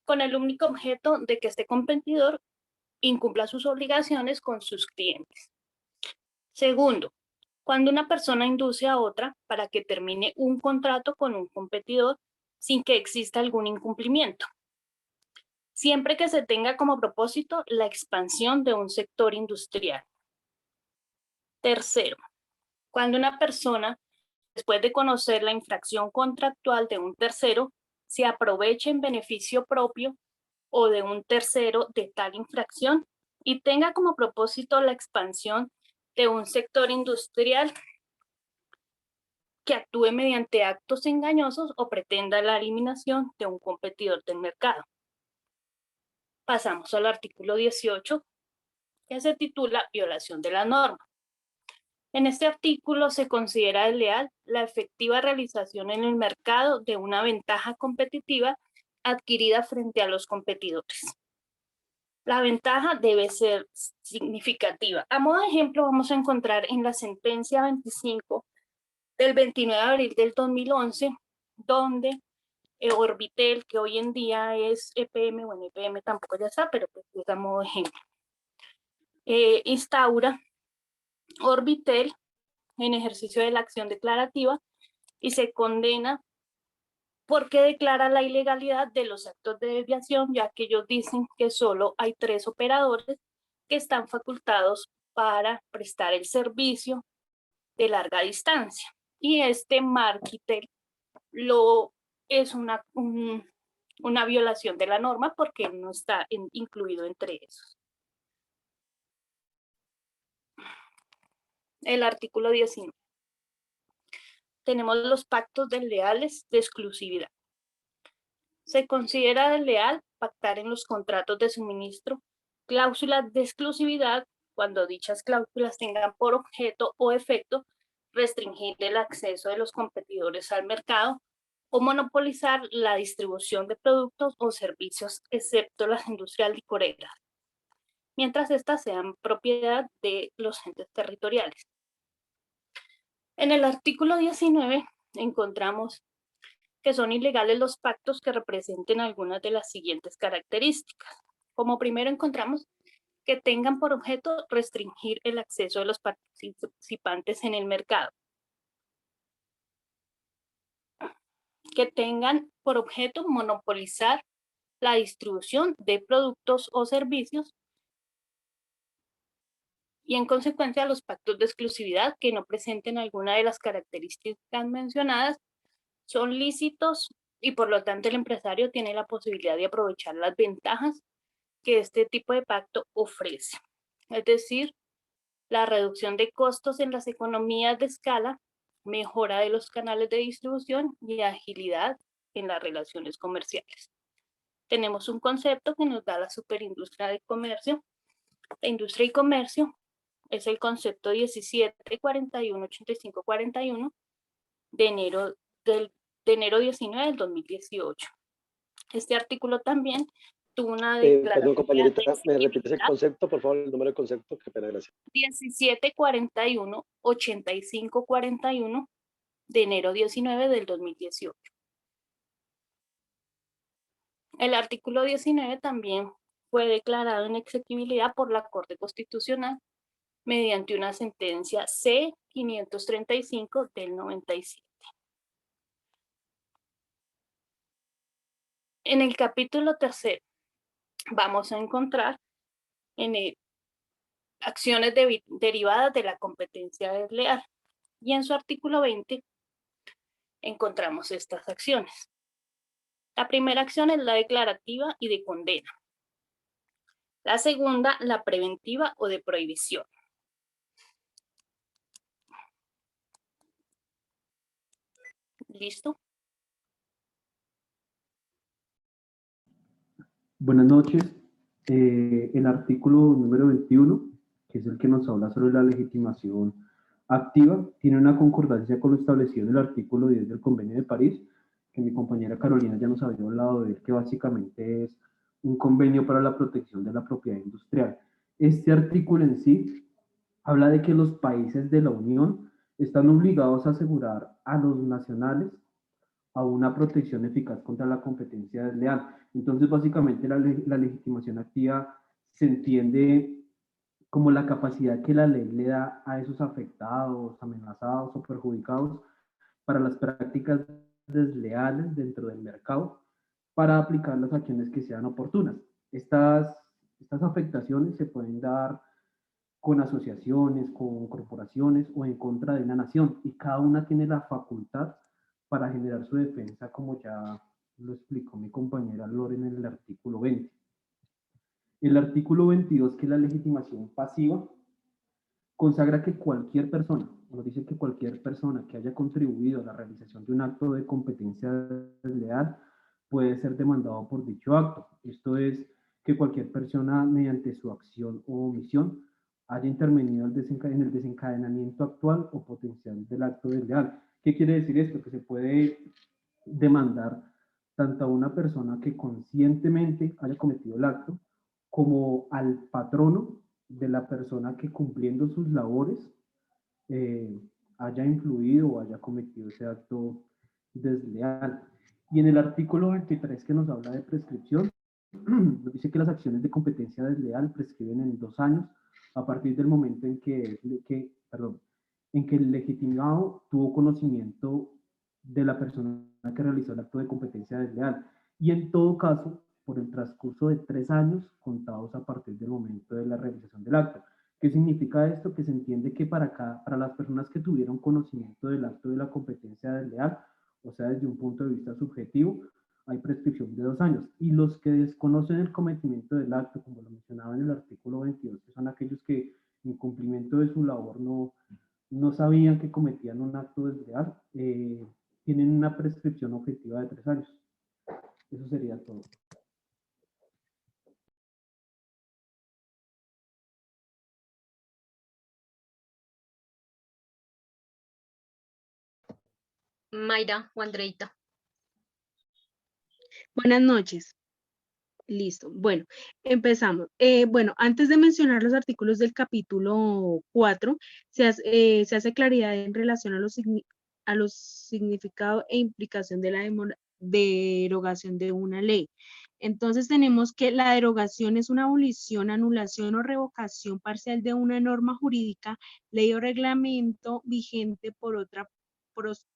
con el único objeto de que este competidor incumpla sus obligaciones con sus clientes. Segundo, cuando una persona induce a otra para que termine un contrato con un competidor sin que exista algún incumplimiento, siempre que se tenga como propósito la expansión de un sector industrial. Tercero, cuando una persona, después de conocer la infracción contractual de un tercero, se aproveche en beneficio propio o de un tercero de tal infracción y tenga como propósito la expansión de un sector industrial que actúe mediante actos engañosos o pretenda la eliminación de un competidor del mercado. Pasamos al artículo 18, que se titula Violación de la norma. En este artículo se considera desleal la efectiva realización en el mercado de una ventaja competitiva adquirida frente a los competidores. La ventaja debe ser significativa. A modo de ejemplo, vamos a encontrar en la sentencia 25 del 29 de abril del 2011, donde Orbitel, que hoy en día es EPM, bueno, EPM tampoco ya está, pero pues a modo de ejemplo, instaura Orbitel en ejercicio de la acción declarativa y se condena porque declara la ilegalidad de los actos de desviación, ya que ellos dicen que solo hay 3 operadores que están facultados para prestar el servicio de larga distancia. Y este Marquitel es una violación de la norma porque no está incluido entre esos. El artículo 19. Tenemos los pactos desleales de exclusividad. Se considera desleal pactar en los contratos de suministro cláusulas de exclusividad cuando dichas cláusulas tengan por objeto o efecto restringir el acceso de los competidores al mercado o monopolizar la distribución de productos o servicios, excepto las industrias licoreras, mientras estas sean propiedad de los entes territoriales. En el artículo 19 encontramos que son ilegales los pactos que representen algunas de las siguientes características. Como primero encontramos que tengan por objeto restringir el acceso de los participantes en el mercado. Que tengan por objeto monopolizar la distribución de productos o servicios y en consecuencia los pactos de exclusividad que no presenten alguna de las características mencionadas son lícitos y por lo tanto el empresario tiene la posibilidad de aprovechar las ventajas que este tipo de pacto ofrece. Es decir, la reducción de costos en las economías de escala, mejora de los canales de distribución y agilidad en las relaciones comerciales. Tenemos un concepto que nos da la superindustria de comercio. La industria y comercio es el concepto 1741-8541 de enero 19 del 2018. Este artículo también tuvo una declaración. Perdón, compañerita, ¿me repites el concepto, por favor, el número de concepto? Qué pena, gracias. 1741-8541 de enero 19 del 2018. El artículo 19 también fue declarado en exequibilidad por la Corte Constitucional mediante una sentencia C-535 del 97. En el capítulo 3 vamos a encontrar acciones derivadas de la competencia desleal y en su artículo 20 encontramos estas acciones. La primera acción es la declarativa y de condena. La segunda, la preventiva o de prohibición. listo. Buenas noches. El artículo número 21, que es el que nos habla sobre la legitimación activa, tiene una concordancia con lo establecido en el artículo 10 del Convenio de París, que mi compañera Carolina ya nos había hablado de él, que básicamente es un convenio para la protección de la propiedad industrial. Este artículo en sí habla de que los países de la Unión están obligados a asegurar a los nacionales a una protección eficaz contra la competencia desleal. Entonces, básicamente, la legitimación activa se entiende como la capacidad que la ley le da a esos afectados, amenazados o perjudicados para las prácticas desleales dentro del mercado para aplicar las acciones que sean oportunas. Estas afectaciones se pueden dar con asociaciones, con corporaciones o en contra de una nación, y cada una tiene la facultad para generar su defensa, como ya lo explicó mi compañera Loren en el artículo 20. El artículo 22, que es la legitimación pasiva, consagra que cualquier persona, nos dice que cualquier persona que haya contribuido a la realización de un acto de competencia desleal puede ser demandado por dicho acto. Esto es que cualquier persona, mediante su acción o omisión, haya intervenido en el desencadenamiento actual o potencial del acto desleal. ¿Qué quiere decir esto? Que se puede demandar tanto a una persona que conscientemente haya cometido el acto, como al patrono de la persona que, cumpliendo sus labores, haya influido o haya cometido ese acto desleal. Y en el artículo 23, que nos habla de prescripción, nos dice que las acciones de competencia desleal prescriben en 2 años a partir del momento en que el legitimado tuvo conocimiento de la persona que realizó el acto de competencia desleal, y en todo caso por el transcurso de 3 años contados a partir del momento de la realización del acto. ¿Qué significa esto? Que se entiende que para las personas que tuvieron conocimiento del acto de la competencia desleal, o sea, desde un punto de vista subjetivo, hay prescripción de 2 años. Y los que desconocen el cometimiento del acto, como lo mencionaba en el artículo 22, que son aquellos que en cumplimiento de su labor no sabían que cometían un acto desleal, tienen una prescripción objetiva de 3 años. Eso sería todo. Mayra o Andreita. Buenas noches. Listo. Bueno, empezamos. Bueno, antes de mencionar los artículos del capítulo 4, se hace claridad en relación a los significados e implicación de la derogación de una ley. Entonces tenemos que la derogación es una abolición, anulación o revocación parcial de una norma jurídica, ley o reglamento vigente por otra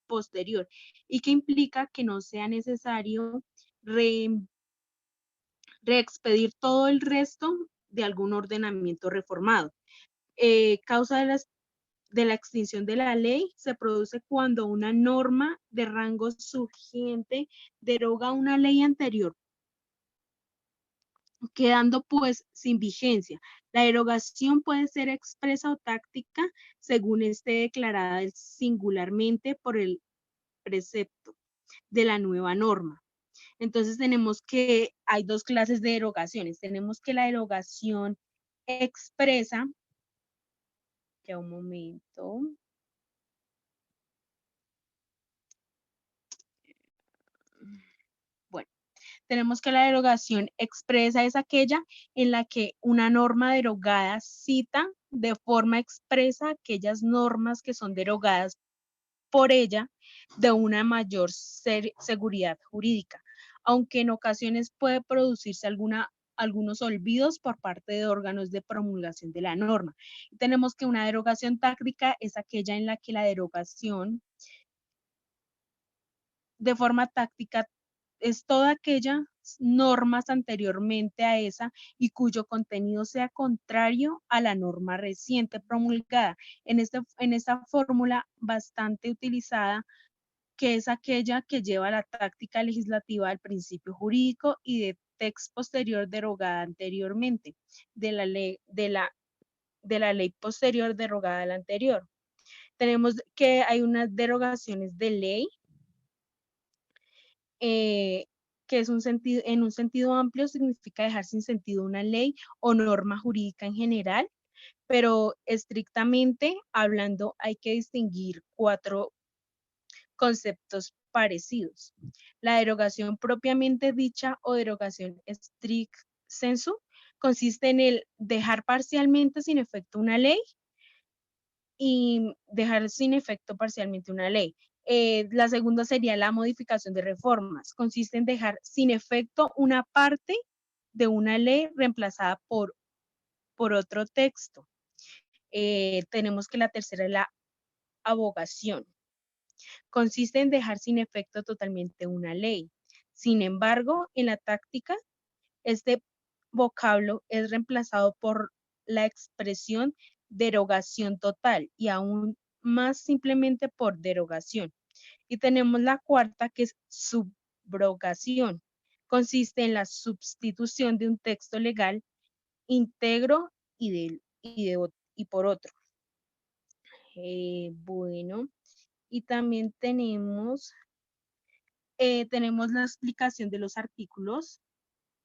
posterior, y que implica que no sea necesario reexpedir todo el resto de algún ordenamiento reformado. Causa de la extinción de la ley se produce cuando una norma de rango subyacente deroga una ley anterior, quedando pues sin vigencia. La derogación puede ser expresa o táctica según esté declarada singularmente por el precepto de la nueva norma. Entonces tenemos que hay 2 clases de derogaciones. Tenemos que la derogación expresa, que un momento. Bueno, tenemos que la derogación expresa es aquella en la que una norma derogada cita de forma expresa aquellas normas que son derogadas por ella de una mayor seguridad jurídica, aunque en ocasiones puede producirse algunos olvidos por parte de órganos de promulgación de la norma. Tenemos que una derogación táctica es aquella en la que la derogación de forma táctica es toda aquellas normas anteriormente a esa y cuyo contenido sea contrario a la norma reciente promulgada. En esta fórmula bastante utilizada, que es aquella que lleva la táctica legislativa al principio jurídico y de texto posterior derogada anteriormente, de la ley posterior derogada a la anterior. Tenemos que hay unas derogaciones de ley que es en un sentido amplio significa dejar sin sentido una ley o norma jurídica en general, pero estrictamente hablando hay que distinguir 4 conceptos parecidos. La derogación propiamente dicha o derogación strict sensu consiste en el dejar parcialmente sin efecto una ley y dejar sin efecto parcialmente una ley. La segunda sería la modificación de reformas. Consiste en dejar sin efecto una parte de una ley reemplazada por otro texto. Tenemos que la tercera es la abogación. Consiste en dejar sin efecto totalmente una ley. Sin embargo, en la táctica, este vocablo es reemplazado por la expresión derogación total y aún más simplemente por derogación. Y tenemos la cuarta, que es subrogación. Consiste en la sustitución de un texto legal íntegro y por otro. Bueno, y también tenemos la explicación de los artículos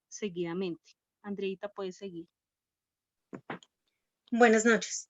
seguidamente. Andreita, puedes seguir. Buenas noches.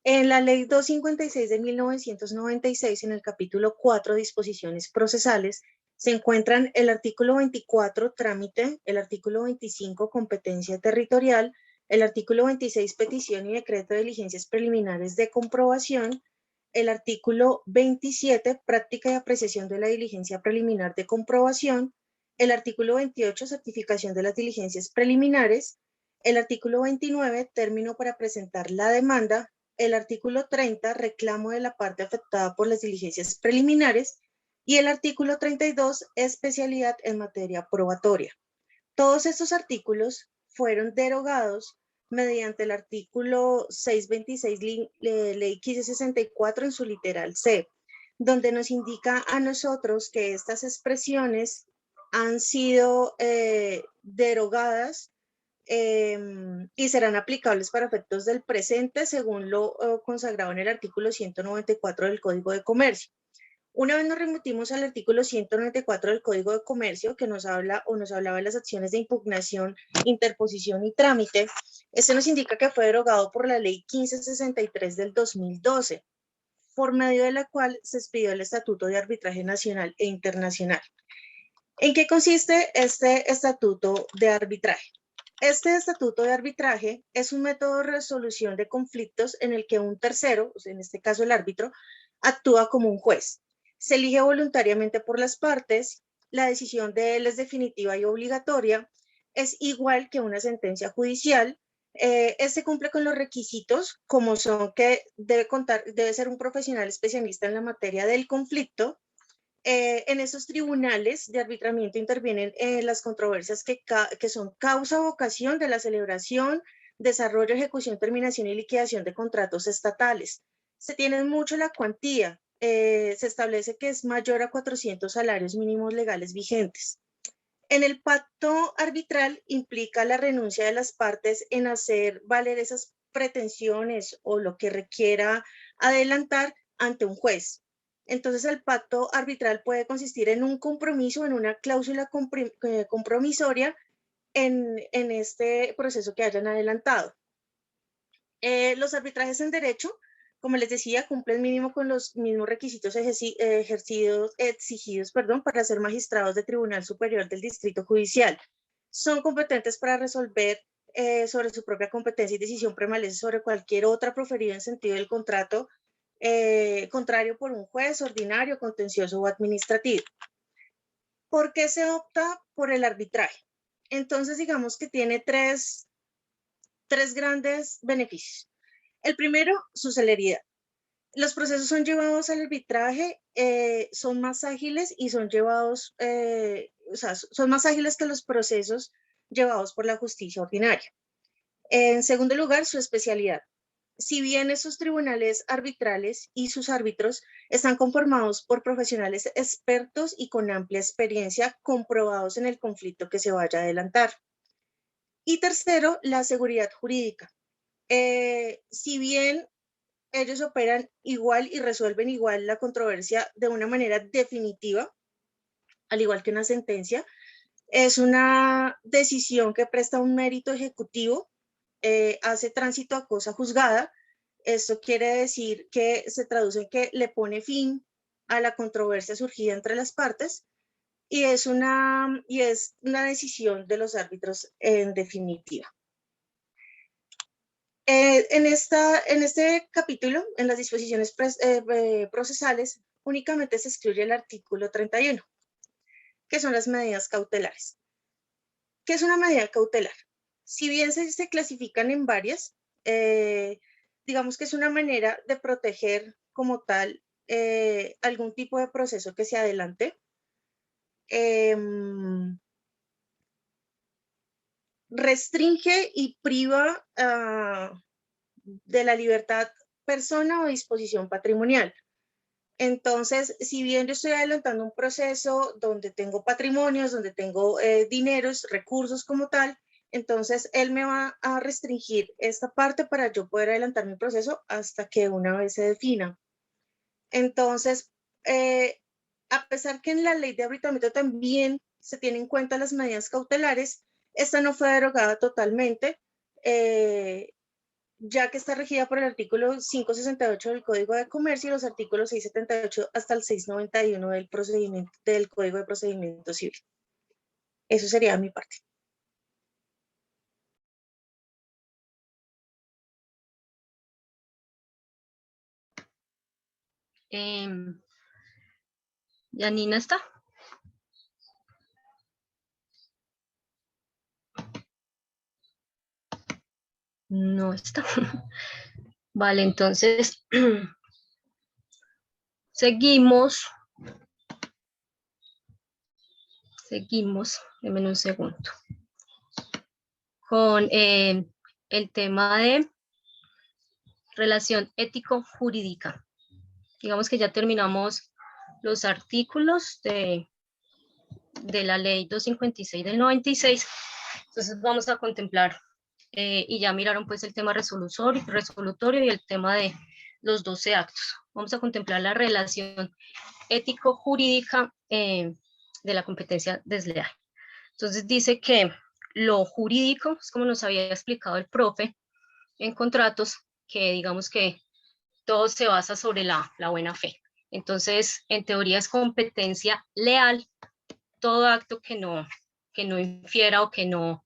En la Ley 256 de 1996, en el capítulo 4, disposiciones procesales, se encuentran el artículo 24, trámite, el artículo 25, competencia territorial, el artículo 26, petición y decreto de diligencias preliminares de comprobación, el artículo 27, práctica y apreciación de la diligencia preliminar de comprobación, el artículo 28, certificación de las diligencias preliminares, el artículo 29, término para presentar la demanda, el artículo 30, reclamo de la parte afectada por las diligencias preliminares, y el artículo 32, especialidad en materia probatoria. Todos estos artículos fueron derogados mediante el artículo 626, ley 1564 en su literal C, donde nos indica a nosotros que estas expresiones han sido derogadas y serán aplicables para efectos del presente según lo consagrado en el artículo 194 del Código de Comercio. Una vez nos remitimos al artículo 194 del Código de Comercio, que nos hablaba de las acciones de impugnación, interposición y trámite, este nos indica que fue derogado por la Ley 1563 del 2012, por medio de la cual se expidió el Estatuto de Arbitraje Nacional e Internacional. ¿En qué consiste este Estatuto de Arbitraje? Este Estatuto de Arbitraje es un método de resolución de conflictos en el que un tercero, en este caso el árbitro, actúa como un juez. Se elige voluntariamente por las partes, la decisión de él es definitiva y obligatoria, es igual que una sentencia judicial. Este cumple con los requisitos, como son que debe ser un profesional especialista en la materia del conflicto. En esos tribunales de arbitramiento intervienen las controversias que son causa o ocasión de la celebración, desarrollo, ejecución, terminación y liquidación de contratos estatales. Se tiene mucho la cuantía, se establece que es mayor a 400 salarios mínimos legales vigentes. En el pacto arbitral implica la renuncia de las partes en hacer valer esas pretensiones o lo que requiera adelantar ante un juez. Entonces el pacto arbitral puede consistir en un compromiso, en una cláusula compromisoria en este proceso que hayan adelantado. Los arbitrajes en derecho, como les decía, cumplen mínimo con los mismos requisitos exigidos para ser magistrados de Tribunal Superior del Distrito Judicial. Son competentes para resolver sobre su propia competencia y decisión prevalece sobre cualquier otra proferida en sentido del contrato contrario por un juez ordinario, contencioso o administrativo. ¿Por qué se opta por el arbitraje? Entonces, digamos que tiene tres grandes beneficios. El primero, su celeridad. Los procesos son llevados al arbitraje, son más ágiles y son llevados, son más ágiles que los procesos llevados por la justicia ordinaria. En segundo lugar, su especialidad. Si bien esos tribunales arbitrales y sus árbitros están conformados por profesionales expertos y con amplia experiencia comprobados en el conflicto que se vaya a adelantar. Y tercero, la seguridad jurídica. Si bien ellos operan igual y resuelven igual la controversia de una manera definitiva, al igual que una sentencia. Es una decisión que presta un mérito ejecutivo, hace tránsito a cosa juzgada. Esto quiere decir que se traduce en que le pone fin a la controversia surgida entre las partes y es una decisión de los árbitros en definitiva. En este capítulo, en las disposiciones procesales, únicamente se excluye el artículo 31, que son las medidas cautelares. ¿Qué es una medida cautelar? Si bien se clasifican en varias, digamos que es una manera de proteger como tal algún tipo de proceso que se adelante. Restringe y priva de la libertad persona o disposición patrimonial. Entonces, si bien yo estoy adelantando un proceso donde tengo patrimonios, donde tengo dineros, recursos como tal, entonces él me va a restringir esta parte para yo poder adelantar mi proceso hasta que una vez se defina. Entonces, a pesar que en la ley de arbitramiento también se tienen en cuenta las medidas cautelares, esta no fue derogada totalmente, ya que está regida por el artículo 568 del Código de Comercio y los artículos 678 hasta el 691 del Código de Procedimiento Civil. Eso sería mi parte. ¿Yanina está? No está. Vale, entonces seguimos, denme un segundo, con el tema de relación ético-jurídica. Digamos que ya terminamos los artículos de la ley 256 del 96, entonces vamos a contemplar y ya miraron pues el tema resolutorio y el tema de los 12 actos. Vamos a contemplar la relación ético-jurídica de la competencia desleal. Entonces dice que lo jurídico, es como nos había explicado el profe en contratos, que digamos que todo se basa sobre la buena fe. Entonces, en teoría es competencia leal todo acto que no infiera o que no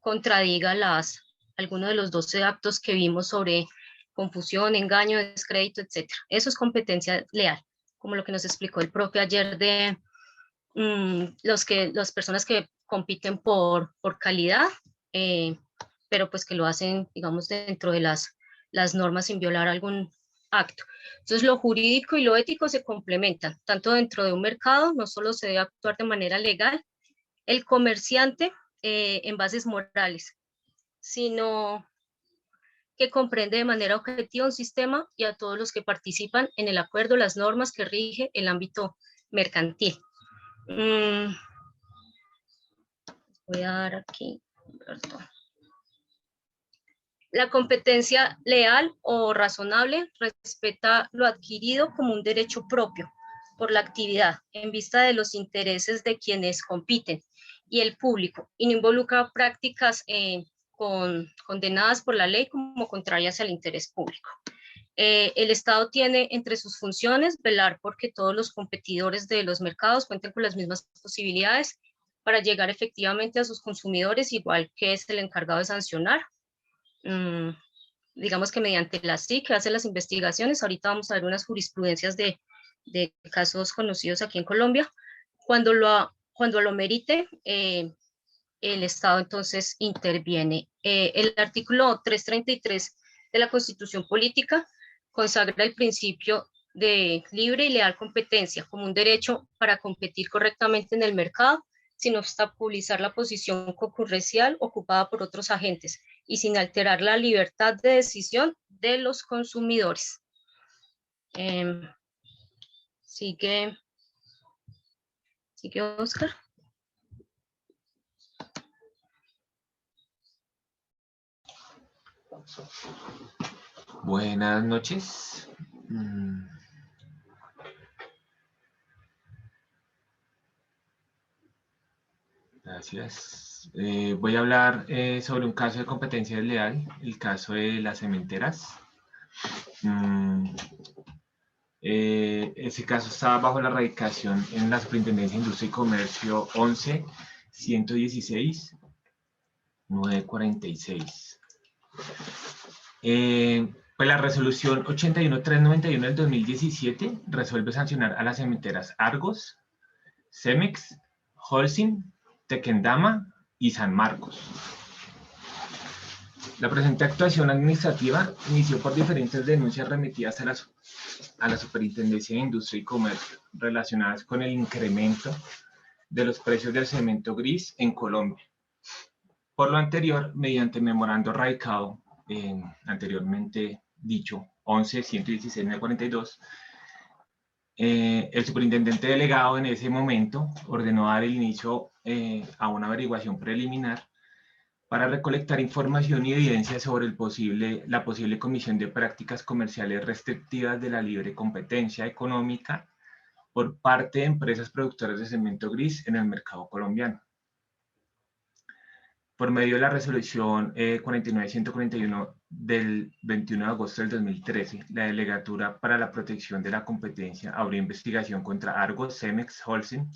contradiga alguno de los 12 actos que vimos sobre confusión, engaño, descrédito, etc. Eso es competencia leal, como lo que nos explicó el profe ayer de las personas que compiten por calidad, pero pues que lo hacen, digamos, dentro de las normas sin violar algún acto. Entonces, lo jurídico y lo ético se complementan, tanto dentro de un mercado, no solo se debe actuar de manera legal, el comerciante en bases morales, sino que comprende de manera objetiva un sistema y a todos los que participan en el acuerdo, las normas que rige el ámbito mercantil. Voy a dar aquí, perdón. La competencia leal o razonable respeta lo adquirido como un derecho propio por la actividad en vista de los intereses de quienes compiten y el público, y no involucra prácticas condenadas por la ley como contrarias al interés público. El Estado tiene entre sus funciones velar porque todos los competidores de los mercados cuenten con las mismas posibilidades para llegar efectivamente a sus consumidores, igual que es el encargado de sancionar. Digamos que mediante la SIC que hace las investigaciones, ahorita vamos a ver unas jurisprudencias de casos conocidos aquí en Colombia, cuando lo merite, el Estado entonces interviene. El artículo 333 de la Constitución Política consagra el principio de libre y leal competencia como un derecho para competir correctamente en el mercado, sin obstaculizar la posición concurrencial ocupada por otros agentes y sin alterar la libertad de decisión de los consumidores. Sigue Oscar. Buenas noches. Gracias. Voy a hablar sobre un caso de competencia desleal, el caso de las cementeras. Ese caso estaba bajo la radicación en la Superintendencia de Industria y Comercio 11-116-946. Pues la resolución 81391 del 2017 resuelve sancionar a las cementeras Argos, Cemex, Holcim, Tequendama y San Marcos. La presente actuación administrativa inició por diferentes denuncias remitidas a la Superintendencia de Industria y Comercio relacionadas con el incremento de los precios del cemento gris en Colombia. Por lo anterior, mediante memorando radicado anteriormente dicho 11-116-942, el superintendente delegado en ese momento ordenó dar el inicio a una averiguación preliminar para recolectar información y evidencia sobre la posible comisión de prácticas comerciales restrictivas de la libre competencia económica por parte de empresas productoras de cemento gris en el mercado colombiano. Por medio de la resolución 49-141 del 21 de agosto del 2013, la Delegatura para la Protección de la Competencia abrió investigación contra Argos, Cemex, Holcim,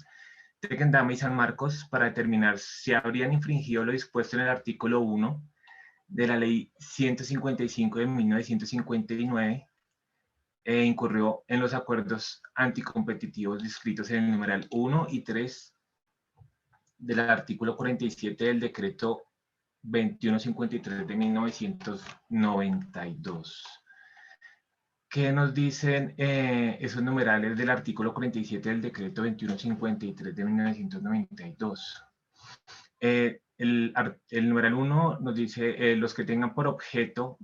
Tequendama y San Marcos para determinar si habrían infringido lo dispuesto en el artículo 1 de la Ley 155 de 1959 e incurrió en los acuerdos anticompetitivos descritos en el numeral 1 y 3 del artículo 47 del decreto 2153 de 1992. ¿Qué nos dicen esos numerales del artículo 47 del decreto 2153 de 1992? El numeral 1 nos dice los que tengan por objeto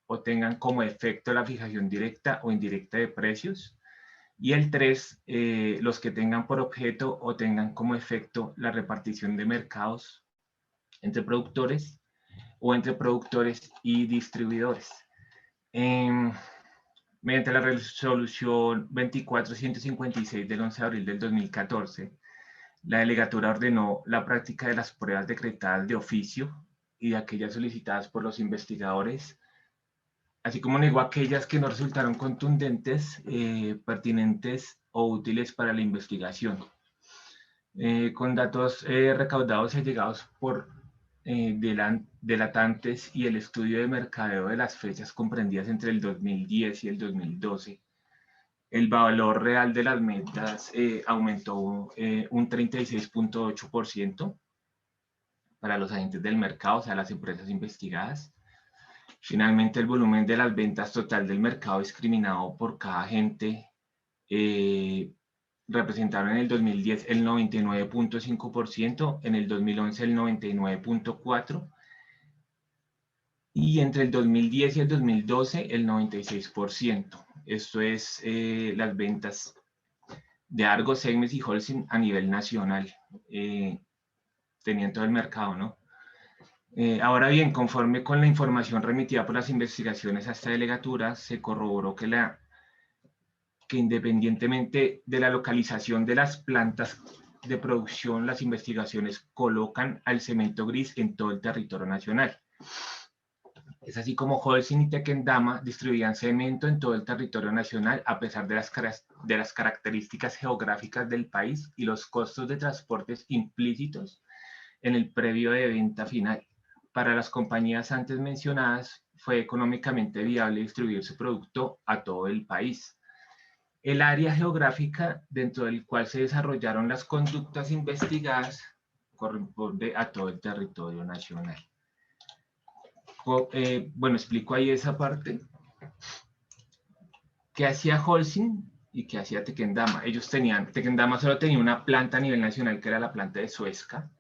o tengan como efecto la fijación directa o indirecta de precios. Y el 3, los que tengan por objeto o tengan como efecto la repartición de mercados entre productores o entre productores y distribuidores. Mediante la resolución 24-156 del 11 de abril del 2014, la delegatura ordenó la práctica de las pruebas decretadas de oficio y de aquellas solicitadas por los investigadores, así como negó aquellas que no resultaron contundentes, pertinentes o útiles para la investigación. Con datos recaudados y allegados por delatantes y el estudio de mercadeo de las fechas comprendidas entre el 2010 y el 2012, el valor real de las metas aumentó un 36.8% para los agentes del mercado, o sea, las empresas investigadas. Finalmente, el volumen de las ventas total del mercado discriminado por cada agente representaron en el 2010 el 99.5%, en el 2011 el 99.4%, y entre el 2010 y el 2012 el 96%. Esto es las ventas de Argos, Cemex y Holcim a nivel nacional. Tenían todo el mercado, ¿no? Ahora bien, conforme con la información remitida por las investigaciones a esta delegatura, se corroboró que independientemente de la localización de las plantas de producción, las investigaciones colocan al cemento gris en todo el territorio nacional. Es así como Holcim y Tequendama distribuían cemento en todo el territorio nacional a pesar de las características geográficas del país y los costos de transportes implícitos en el previo de venta final. Para las compañías antes mencionadas, fue económicamente viable distribuir su producto a todo el país. El área geográfica dentro del cual se desarrollaron las conductas investigadas corresponde a todo el territorio nacional. Bueno, explico ahí esa parte. ¿Qué hacía Holcim y qué hacía Tequendama? Tequendama solo tenía una planta a nivel nacional, que era la planta de Suezca,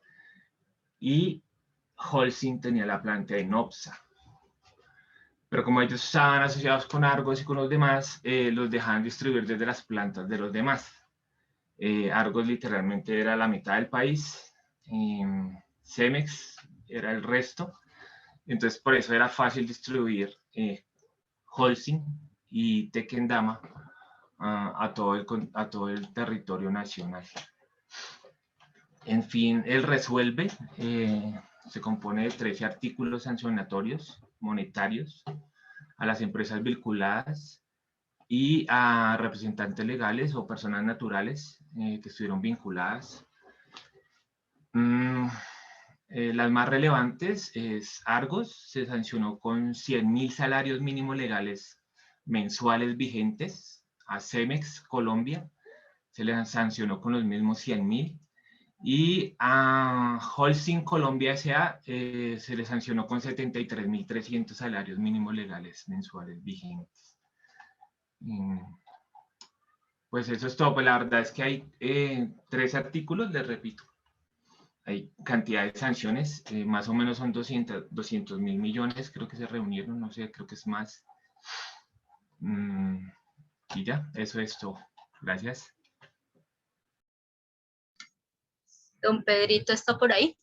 y Holcim tenía la planta de Nopsa. Pero como ellos estaban asociados con Argos y con los demás, los dejaban distribuir desde las plantas de los demás. Argos literalmente era la mitad del país, Cemex era el resto, entonces por eso era fácil distribuir Holcim y Tequendama a todo el territorio nacional. En fin, él resuelve, se compone de 13 artículos sancionatorios monetarios a las empresas vinculadas y a representantes legales o personas naturales que estuvieron vinculadas. Las más relevantes es Argos, se sancionó con 100.000 salarios mínimos legales mensuales vigentes. A Cemex Colombia se le sancionó con los mismos 100.000. Y a Holcim Colombia S.A. Se le sancionó con 73.300 salarios mínimos legales mensuales vigentes. Pues eso es todo. Pues la verdad es que hay 3 artículos, les repito. Hay cantidad de sanciones, más o menos son 200.000 millones, creo que se reunieron, no sé, creo que es más. Y ya, eso es todo. Gracias. Don Pedrito está por ahí.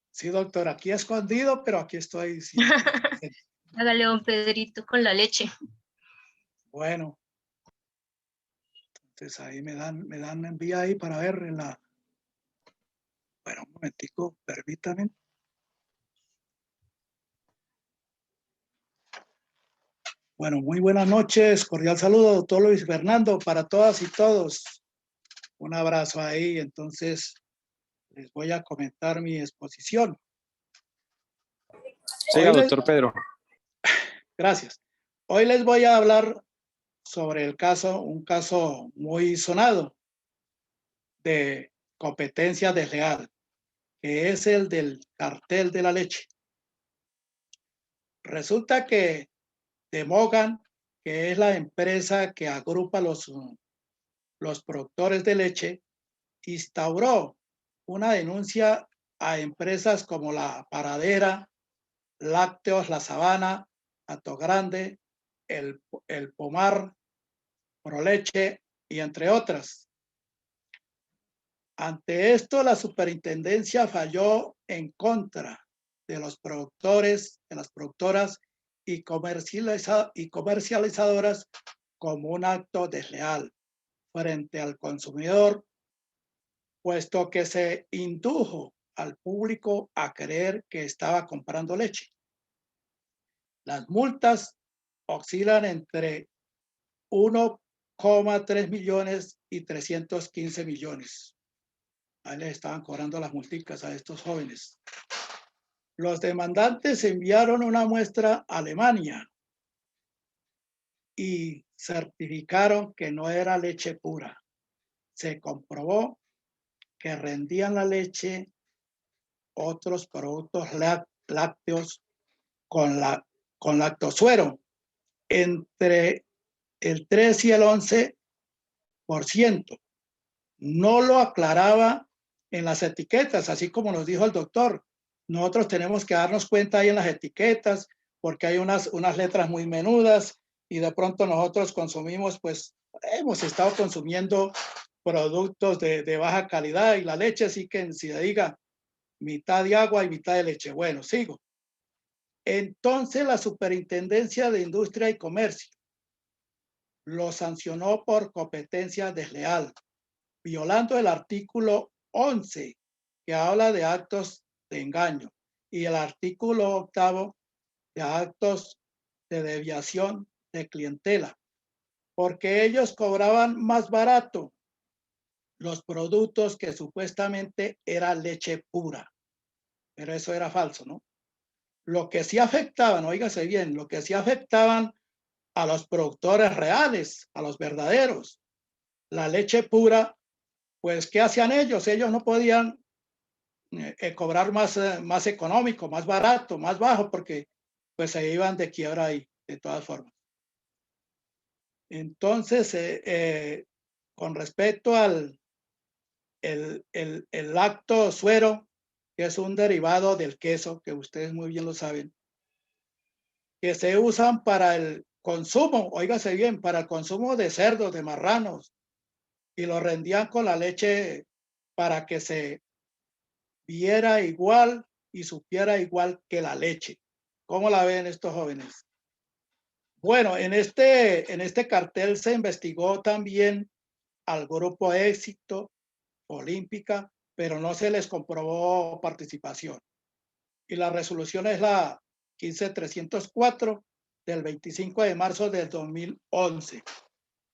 Sí, doctor, aquí escondido, pero aquí estoy. Sí. Hágale, don Pedrito, con la leche. Bueno. Entonces ahí me dan envía ahí para ver en la... Bueno, un momentico, permítame. Bueno, muy buenas noches, cordial saludo, doctor Luis Fernando, para todas y todos. Un abrazo ahí, entonces les voy a comentar mi exposición. Siga, doctor Pedro. Gracias. Hoy les voy a hablar sobre un caso muy sonado de competencia desleal, que es el del cartel de la leche. Resulta que Demogan, que es la empresa que agrupa los productores de leche, instauró una denuncia a empresas como La Paradera, Lácteos La Sabana, Hato Grande, el Pomar, Proleche y entre otras. Ante esto, la superintendencia falló en contra de los productores, de las productoras y comercializadoras como un acto desleal frente al consumidor, puesto que se indujo al público a creer que estaba comprando leche. Las multas oscilan entre 1,3 millones y 315 millones. Ahí les estaban cobrando las multicas a estos jóvenes. Los demandantes enviaron una muestra a Alemania y certificaron que no era leche pura. Se comprobó que rendían la leche otros productos lácteos con lactosuero entre el 3 y el 11%. No lo aclaraba en las etiquetas, así como nos dijo el doctor. Nosotros tenemos que darnos cuenta ahí en las etiquetas porque hay unas letras muy menudas y de pronto nosotros consumimos, pues hemos estado consumiendo productos de baja calidad y la leche sí que se diga mitad de agua y mitad de leche. Bueno, sigo. Entonces la Superintendencia de Industria y Comercio lo sancionó por competencia desleal, violando el artículo 11, que habla de actos de engaño, y el artículo 8 de actos de desviación de clientela, porque ellos cobraban más barato los productos que supuestamente era leche pura, pero eso era falso, ¿no? Lo que sí afectaban, óigase bien, lo que sí afectaban a los productores reales, a los verdaderos, la leche pura, pues ¿qué hacían ellos? Ellos no podían cobrar más económico, más barato, más bajo, porque pues se iban de quiebra ahí, de todas formas. Entonces, con respecto al el lactosuero, que es un derivado del queso, que ustedes muy bien lo saben, que se usan para el consumo, óigase bien, para el consumo de cerdos, de marranos, y lo rendían con la leche para que se viera igual y supiera igual que la leche. ¿Cómo la ven estos jóvenes? Bueno, en este cartel se investigó también al Grupo Éxito, Olímpica, pero no se les comprobó participación. Y la resolución es la 15304 del 25 de marzo del 2011.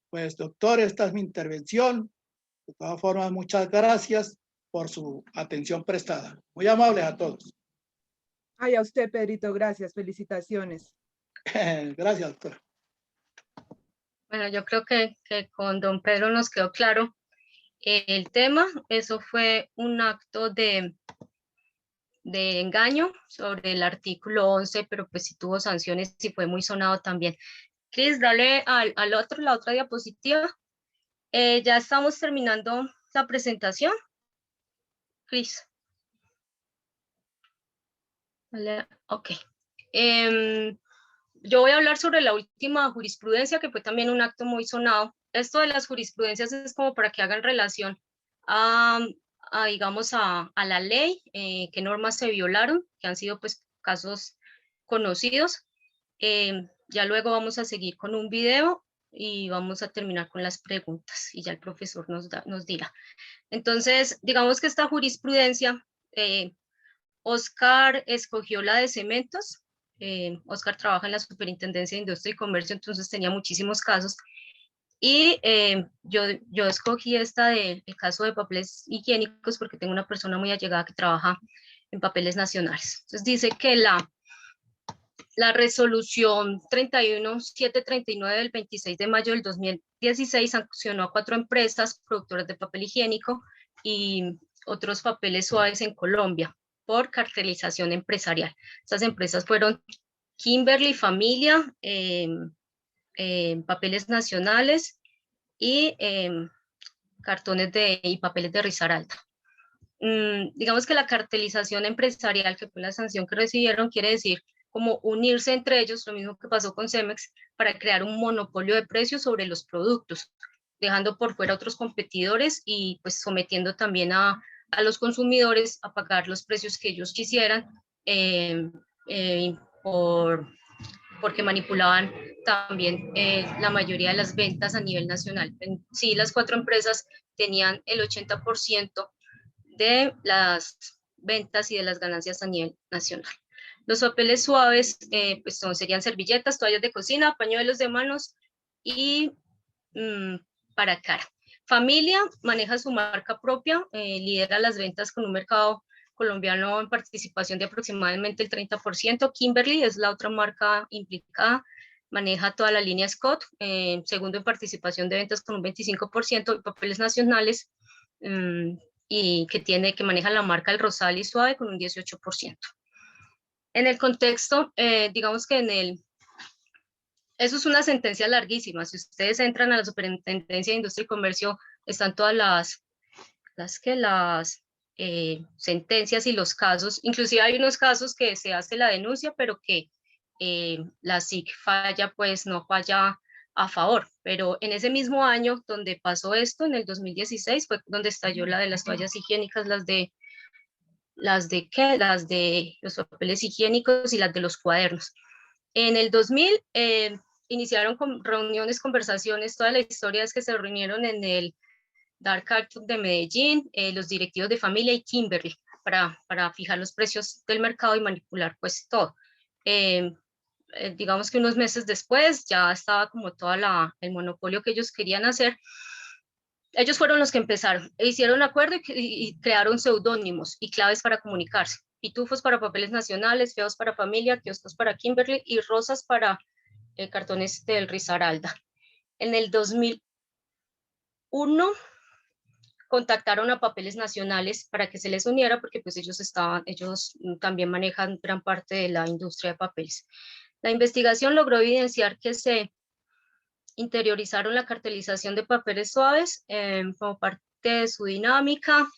Pues, doctor, esta es mi intervención. De todas formas, muchas gracias por su atención prestada. Muy amables a todos. Ay, a usted, Pedrito, gracias. Felicitaciones. Gracias, doctor. Bueno, yo creo que con don Pedro nos quedó claro el tema. Eso fue un acto de engaño sobre el artículo 11, pero pues sí tuvo sanciones y fue muy sonado también. Cris, dale la otra diapositiva. Ya estamos terminando la presentación. Cris. Vale, ok. Yo voy a hablar sobre la última jurisprudencia, que fue también un acto muy sonado. Esto de las jurisprudencias es como para que hagan relación digamos, a la ley, qué normas se violaron, que han sido pues casos conocidos. Ya luego vamos a seguir con un video y vamos a terminar con las preguntas y ya el profesor nos dirá. Entonces, digamos que esta jurisprudencia, Oscar escogió la de cementos. Oscar trabaja en la Superintendencia de Industria y Comercio, entonces tenía muchísimos casos. Y yo escogí esta del caso de papeles higiénicos porque tengo una persona muy allegada que trabaja en papeles nacionales. Entonces dice que la resolución 31739 del 26 de mayo del 2016 sancionó a 4 empresas productoras de papel higiénico y otros papeles suaves en Colombia por cartelización empresarial. Estas empresas fueron Kimberly Familia, Papeles Nacionales y cartones y papeles de Risaralda. Digamos que la cartelización empresarial, que fue la sanción que recibieron, quiere decir como unirse entre ellos, lo mismo que pasó con Cemex, para crear un monopolio de precios sobre los productos, dejando por fuera a otros competidores y pues sometiendo también a los consumidores a pagar los precios que ellos quisieran porque manipulaban también la mayoría de las ventas a nivel nacional. Sí, las 4 empresas tenían el 80% de las ventas y de las ganancias a nivel nacional. Los papeles suaves pues serían servilletas, toallas de cocina, pañuelos de manos y para cara. Familia maneja su marca propia, lidera las ventas con un mercado colombiano en participación de aproximadamente el 30%. Kimberly es la otra marca implicada, maneja toda la línea Scott, segundo en participación de ventas con un 25%, y papeles nacionales, y que maneja la marca El Rosal y Suave con un 18%. En el contexto, digamos que eso es una sentencia larguísima. Si ustedes entran a la Superintendencia de Industria y Comercio, están todas las sentencias y los casos. Inclusive hay unos casos que se hace la denuncia, pero que la SIC falla, pues no falla a favor. Pero en ese mismo año donde pasó esto, en el 2016, fue donde estalló la de las toallas higiénicas, las de los papeles higiénicos y las de los cuadernos. En el 2000 iniciaron reuniones, conversaciones, toda la historia es que se reunieron en el Dark Arctic de Medellín, los directivos de Familia y Kimberly para fijar los precios del mercado y manipular pues todo. Digamos que unos meses después ya estaba como todo el monopolio que ellos querían hacer. Ellos fueron los que empezaron, hicieron acuerdo y crearon seudónimos y claves para comunicarse. Pitufos para papeles nacionales, feos para Familia, kioscos para Kimberly y rosas para cartones del Risaralda. En el 2001 contactaron a Papeles Nacionales para que se les uniera porque pues ellos también manejan gran parte de la industria de papeles. La investigación logró evidenciar que se interiorizaron la cartelización de papeles suaves como parte de su dinámica,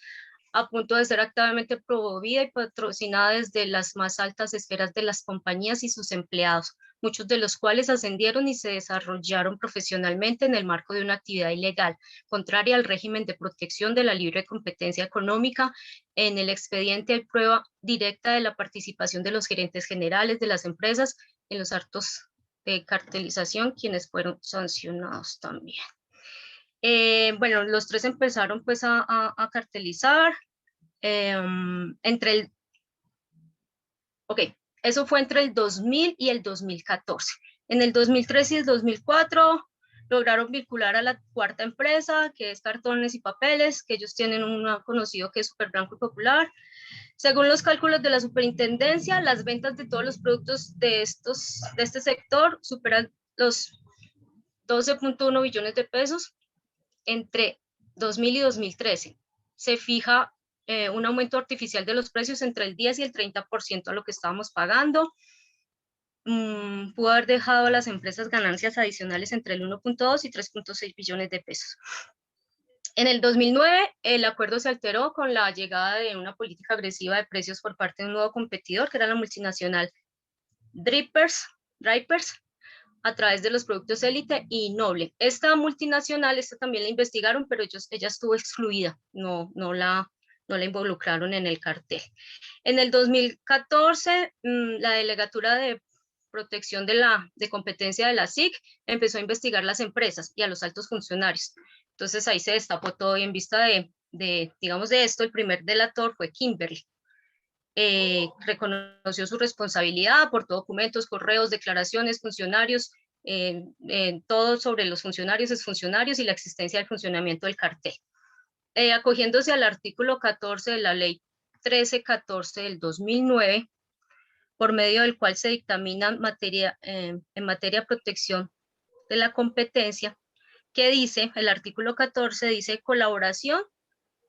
a punto de ser activamente promovida y patrocinada desde las más altas esferas de las compañías y sus empleados, muchos de los cuales ascendieron y se desarrollaron profesionalmente en el marco de una actividad ilegal, contraria al régimen de protección de la libre competencia económica. En el expediente hay prueba directa de la participación de los gerentes generales de las empresas en los actos de cartelización, quienes fueron sancionados también. Bueno, los tres empezaron pues a cartelizar eso fue entre el 2000 y el 2014. En el 2003 y el 2004 lograron vincular a la cuarta empresa, que es Cartones y Papeles, que ellos tienen un conocido que es Superblanco y Popular. Según los cálculos de la superintendencia, las ventas de todos los productos de este sector superan los 12.1 billones de pesos entre 2000 y 2013. Se fija un aumento artificial de los precios entre el 10 y el 30% a lo que estábamos pagando. Pudo haber dejado a las empresas ganancias adicionales entre el 1.2 y 3.6 billones de pesos. En el 2009, el acuerdo se alteró con la llegada de una política agresiva de precios por parte de un nuevo competidor, que era la multinacional Drapers, a través de los productos Élite y Noble. Esta multinacional, esta también la investigaron, pero ella estuvo excluida, no la involucraron en el cartel. En el 2014, la Delegatura de Protección de Competencia de la SIC empezó a investigar las empresas y a los altos funcionarios. Entonces ahí se destapó todo y en vista digamos de esto, el primer delator fue Kimberly. Reconoció su responsabilidad, aportó documentos, correos, declaraciones, funcionarios, todo sobre los funcionarios, exfuncionarios y la existencia del funcionamiento del cartel. Acogiéndose al artículo 14 de la ley 1314 del 2009, por medio del cual se dictamina en materia de protección de la competencia, que dice, el artículo 14 dice colaboración,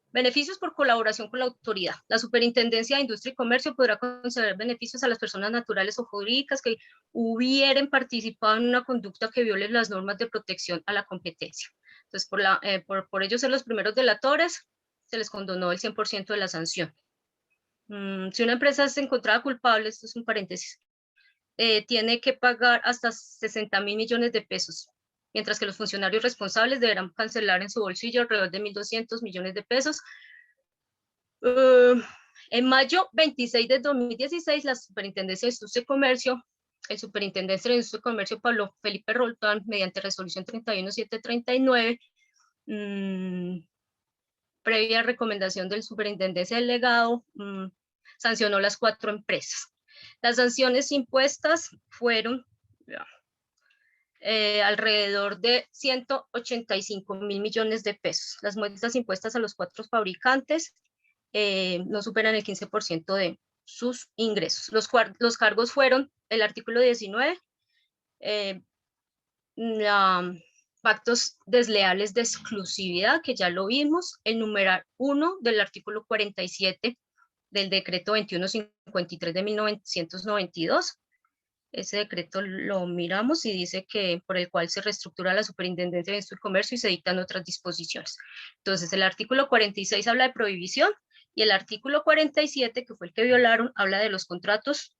beneficios por colaboración con la autoridad. La Superintendencia de Industria y Comercio podrá conceder beneficios a las personas naturales o jurídicas que hubieran participado en una conducta que viole las normas de protección a la competencia. Entonces, por ellos ser los primeros delatores, se les condonó el 100% de la sanción. Si una empresa es encontrada culpable, esto es un paréntesis, tiene que pagar hasta 60.000 millones de pesos, mientras que los funcionarios responsables deberán cancelar en su bolsillo alrededor de 1.200 millones de pesos. En mayo 26 de 2016, la Superintendencia de Industria y Comercio, el Superintendente de Industria y Comercio, Pablo Felipe Roldán, mediante resolución 31739, previa recomendación del Superintendencia Delegado, sancionó las 4 empresas. Las sanciones impuestas fueron alrededor de 185.000 millones de pesos. Las multas impuestas a los 4 fabricantes no superan el 15% de sus ingresos. Los cargos fueron el artículo 19, pactos desleales de exclusividad, que ya lo vimos, el numeral 1 del artículo 47 del decreto 2153 de 1992. Ese decreto lo miramos y dice que por el cual se reestructura la Superintendencia de Industria y Comercio y se dictan otras disposiciones. Entonces, el artículo 46 habla de prohibición y el artículo 47, que fue el que violaron, habla de los contratos,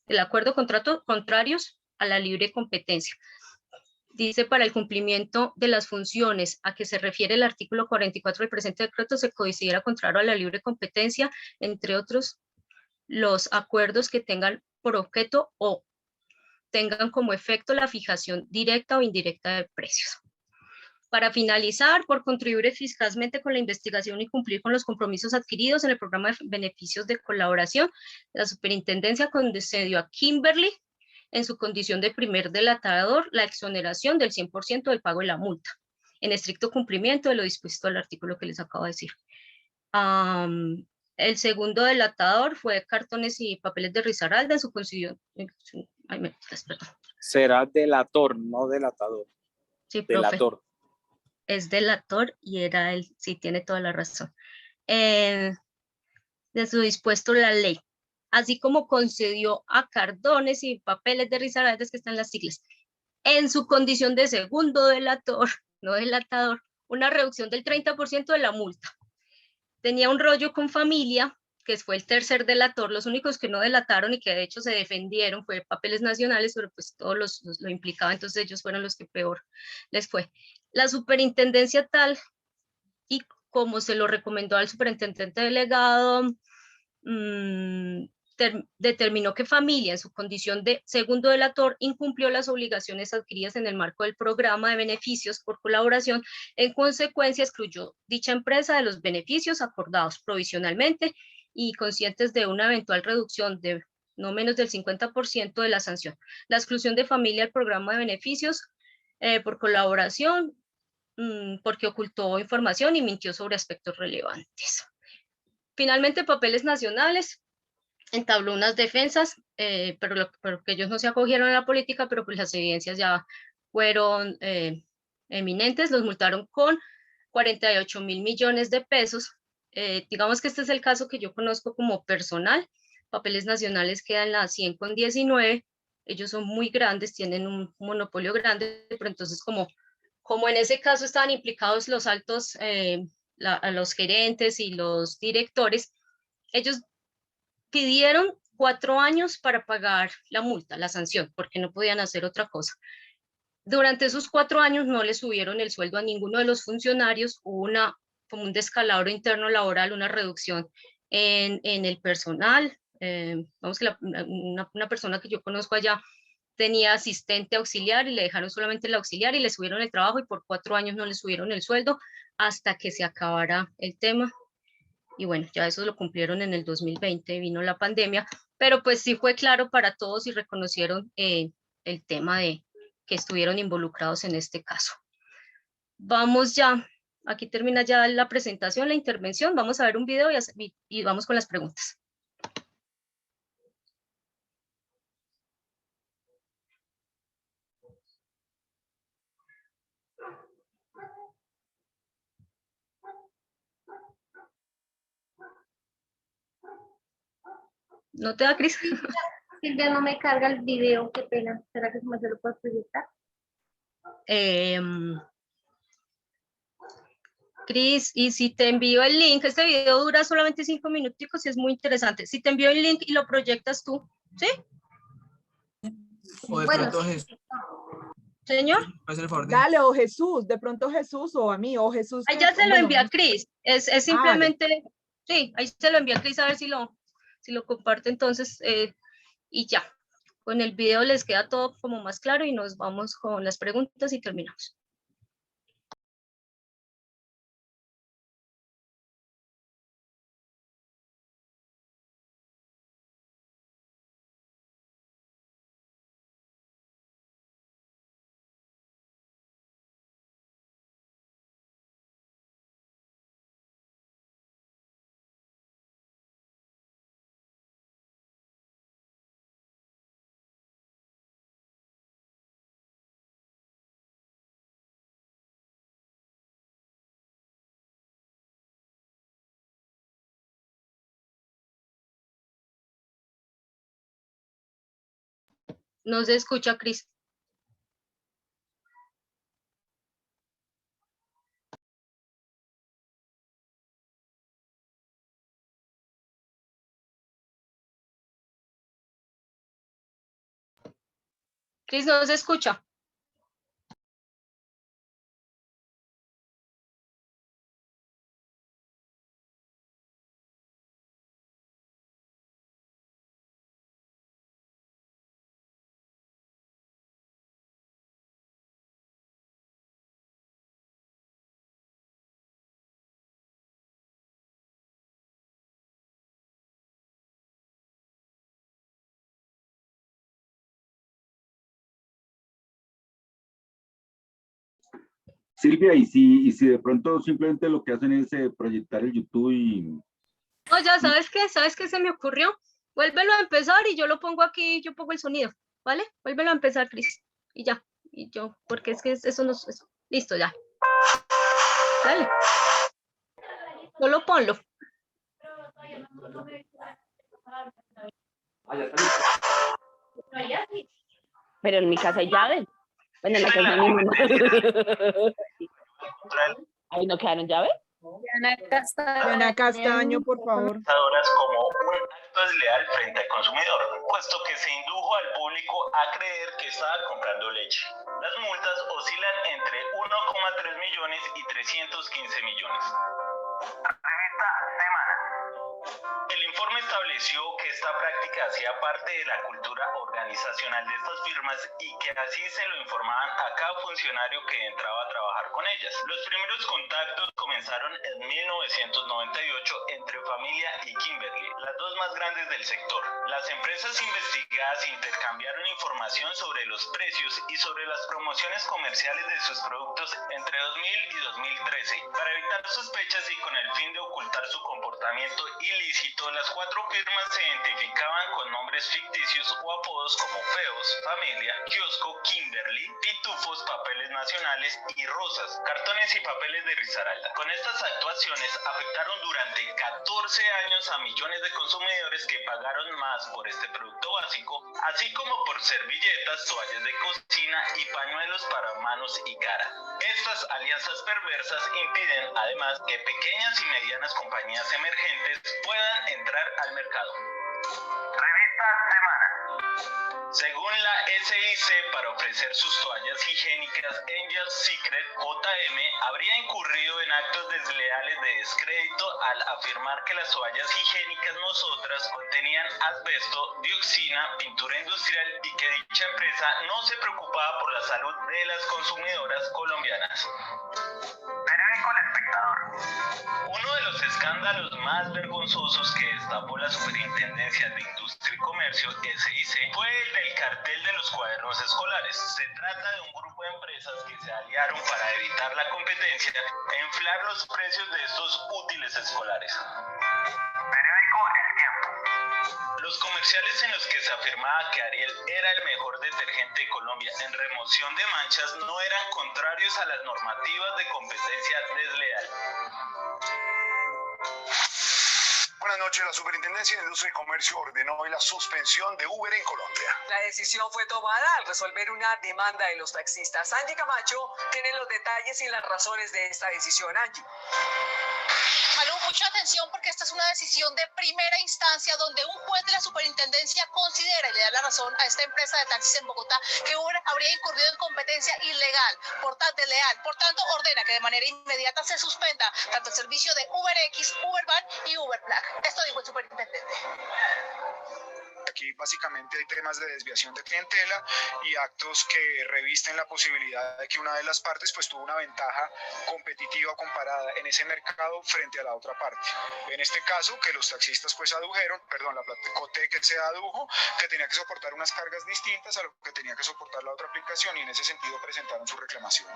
el acuerdo contrato contrarios a la libre competencia. Dice, para el cumplimiento de las funciones a que se refiere el artículo 44 del presente decreto, se considera contrario a la libre competencia, entre otros, los acuerdos que tengan por objeto o tengan como efecto la fijación directa o indirecta de precios. Para finalizar, por contribuir eficazmente con la investigación y cumplir con los compromisos adquiridos en el programa de beneficios de colaboración, la Superintendencia concedió a Kimberly, en su condición de primer delatador, la exoneración del 100% del pago de la multa, en estricto cumplimiento de lo dispuesto al artículo que les acabo de decir. El segundo delatador fue Cartones y Papeles de Risaralda, en su condición... Será delator, no delatador. Sí, delator. Es delator y era él, sí, tiene toda la razón. De su dispuesto la ley, así como concedió a Cartones y Papeles de Risaralda, que están las siglas, en su condición de segundo delator, no delatador, una reducción del 30% de la multa. Tenía un rollo con Familia, que fue el tercer delator. Los únicos que no delataron y que de hecho se defendieron fue Papeles Nacionales, pero pues todos lo implicaban, entonces ellos fueron los que peor les fue. La superintendencia tal, y como se lo recomendó al superintendente delegado, determinó que familia en su condición de segundo delator incumplió las obligaciones adquiridas en el marco del programa de beneficios por colaboración. En consecuencia, excluyó dicha empresa de los beneficios acordados provisionalmente y conscientes de una eventual reducción de no menos del 50% de la sanción. La exclusión de familia del programa de beneficios por colaboración porque ocultó información y mintió sobre aspectos relevantes. Finalmente, Papeles Nacionales entabló unas defensas, pero que ellos no se acogieron a la política, pero pues las evidencias ya fueron eminentes. Los multaron con 48.000 millones de pesos. Digamos que este es el caso que yo conozco como personal. Papeles Nacionales queda en la 100 con 19. Ellos son muy grandes, tienen un monopolio grande, pero entonces como en ese caso estaban implicados los altos, los gerentes y los directores, ellos pidieron 4 años para pagar la multa, la sanción, porque no podían hacer otra cosa. Durante esos 4 años no le subieron el sueldo a ninguno de los funcionarios, hubo como un descalabro interno laboral, una reducción en el personal. Vamos que una persona que yo conozco allá tenía asistente auxiliar y le dejaron solamente el auxiliar y le subieron el trabajo y por 4 años no le subieron el sueldo hasta que se acabara el tema. Y bueno, ya eso lo cumplieron en el 2020, vino la pandemia, pero pues sí fue claro para todos y reconocieron el tema de que estuvieron involucrados en este caso. Vamos ya, aquí termina ya la presentación, la intervención, vamos a ver un video y vamos con las preguntas. ¿No te da, Cris? Silvia, no me carga el video, qué pena. ¿Será que se lo puedo proyectar? Cris, y si te envío el link, este video dura solamente 5 minuticos y es muy interesante. Si te envío el link y lo proyectas tú, ¿sí? O de Bueno, pronto Jesús. Señor. Dale, o Jesús, de pronto Jesús o a mí, o Jesús. Ahí ya se lo envía a Cris, es simplemente, sí, ahí se lo envía a Cris a ver si lo comparte entonces y ya. Con el video les queda todo como más claro y nos vamos con las preguntas y terminamos. No se escucha, Cris. Cris, no se escucha. Silvia, y si de pronto simplemente lo que hacen es proyectar el YouTube y... No, ya, ¿sabes qué? ¿Sabes qué se me ocurrió? Vuélvelo a empezar y yo lo pongo aquí, yo pongo el sonido, ¿vale? Vuélvelo a empezar, Cris. Y ya, y yo, porque es que eso no es... Listo, ya. Dale. Solo ponlo. Pero en mi casa hay llaves. Bueno, en la casa de mi mamá. ¿Ahí no quedaron llaves? Diana Castaño, por favor. Como un acto desleal frente al consumidor, puesto que se indujo al público a creer que estaba comprando leche. Las multas oscilan entre 1,3 millones y 315 millones. Revista Semana. El informe estableció que esta práctica hacía parte de la cultura organizacional de estas firmas y que así se lo informaban a cada funcionario que entraba a trabajar con ellas. Los primeros contactos comenzaron en 1998 entre Familia y Kimberly, las dos más grandes del sector. Las empresas investigadas intercambiaron información sobre los precios y sobre las promociones comerciales de sus productos entre 2000 y 2013. Para evitar sospechas y con el fin de ocultar su comportamiento ilícito, las cuatro firmas se identificaban con nombres ficticios o apodos como Feos, Familia, Kiosco, Kimberly, Pitufos, Papeles Nacionales y Rosas, cartones y papeles de Risaralda. Con estas actuaciones afectaron durante 14 años a millones de consumidores que pagaron más por este producto básico, así como por servilletas, toallas de cocina y pañuelos para manos y cara. Estas alianzas perversas impiden además que pequeñas y medianas compañías emergentes puedan entrar al mercado. Revista Semana. Según la SIC, para ofrecer sus toallas higiénicas, Angel Secret JM habría incurrido en actos desleales de descrédito al afirmar que las toallas higiénicas Nosotras contenían asbesto, dioxina, pintura industrial y que dicha empresa no se preocupaba por la salud de las consumidoras colombianas. Periódico El Espectador. Uno de los escándalos más vergonzosos que destapó la Superintendencia de Industria y Comercio, SIC, fue el del cartel de los cuadernos escolares. Se trata de un grupo de empresas que se aliaron para evitar la competencia e inflar los precios de estos útiles escolares. Periódico El Tiempo. Los comerciales en los que se afirmaba que Ariel era el mejor detergente de Colombia en remoción de manchas no eran contrarios a las normativas de competencia desleal. Buenas noches. La Superintendencia de Industria y Comercio ordenó hoy la suspensión de Uber en Colombia. La decisión fue tomada al resolver una demanda de los taxistas. Angie Camacho tiene los detalles y las razones de esta decisión. Angie. Malu, mucha atención porque esta es una decisión de primera instancia donde un juez de la superintendencia considera y le da la razón a esta empresa de taxis en Bogotá que Uber habría incurrido en competencia ilegal, desleal. Por tanto, ordena que de manera inmediata se suspenda tanto el servicio de UberX, Ubervan y Uber Black. Esto dijo el superintendente. Aquí básicamente hay temas de desviación de clientela y actos que revisten la posibilidad de que una de las partes pues tuvo una ventaja competitiva comparada en ese mercado frente a la otra parte. En este caso, que los taxistas pues adujeron, la Platecote que se adujo, que tenía que soportar unas cargas distintas a lo que tenía que soportar la otra aplicación y en ese sentido presentaron su reclamación.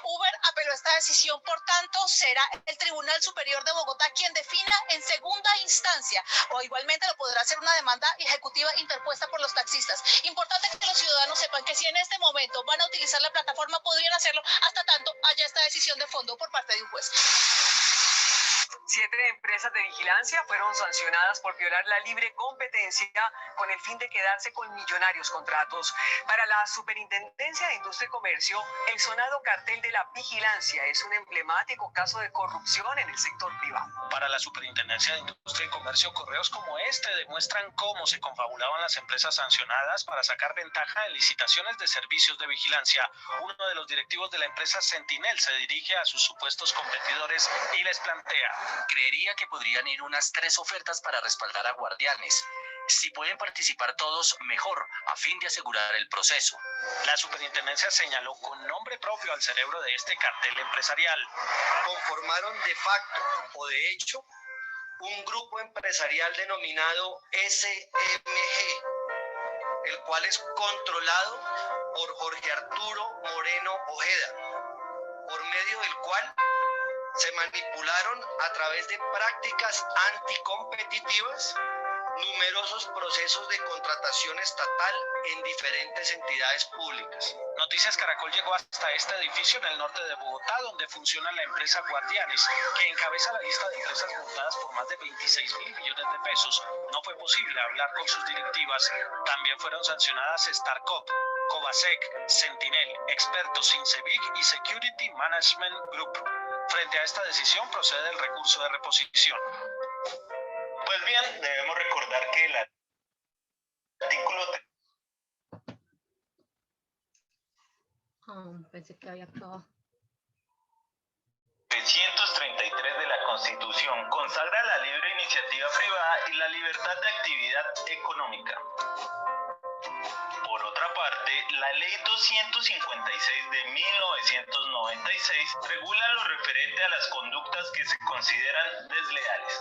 Uber apeló a esta decisión, por tanto, será el Tribunal Superior de Bogotá quien defina en segunda instancia, o igualmente lo podrá hacer una demanda ejecutiva interpuesta por los taxistas. Importante que los ciudadanos sepan que si en este momento van a utilizar la plataforma, podrían hacerlo hasta tanto haya esta decisión de fondo por parte de un juez. 7 empresas de vigilancia fueron sancionadas por violar la libre competencia con el fin de quedarse con millonarios contratos. Para la Superintendencia de Industria y Comercio, el sonado cartel de la vigilancia es un emblemático caso de corrupción en el sector privado. Para la Superintendencia de Industria y Comercio, correos como este demuestran cómo se confabulaban las empresas sancionadas para sacar ventaja en licitaciones de servicios de vigilancia. Uno de los directivos de la empresa Sentinel se dirige a sus supuestos competidores y les plantea: creería que podrían ir unas 3 ofertas para respaldar a Guardianes. Si pueden participar todos, mejor, a fin de asegurar el proceso. La superintendencia señaló con nombre propio al cerebro de este cartel empresarial. Conformaron de facto o de hecho un grupo empresarial denominado SMG, el cual es controlado por Jorge Arturo Moreno Ojeda, por medio del cual se manipularon a través de prácticas anticompetitivas numerosos procesos de contratación estatal en diferentes entidades públicas. Noticias Caracol llegó hasta este edificio en el norte de Bogotá, donde funciona la empresa Guardianes, que encabeza la lista de empresas multadas por más de 26.000 millones de pesos. No fue posible hablar con sus directivas. También fueron sancionadas Starcop, Covasec, Sentinel, Expertos, Incevic y Security Management Group. Frente a esta decisión procede el recurso de reposición. Pues bien, debemos recordar que el artículo... Pensé que había acabado. 333 de la Constitución consagra la libre iniciativa privada y la libertad de actividad económica. Por otra parte, la Ley 256 de 1996 regula lo referente a las conductas que se consideran desleales.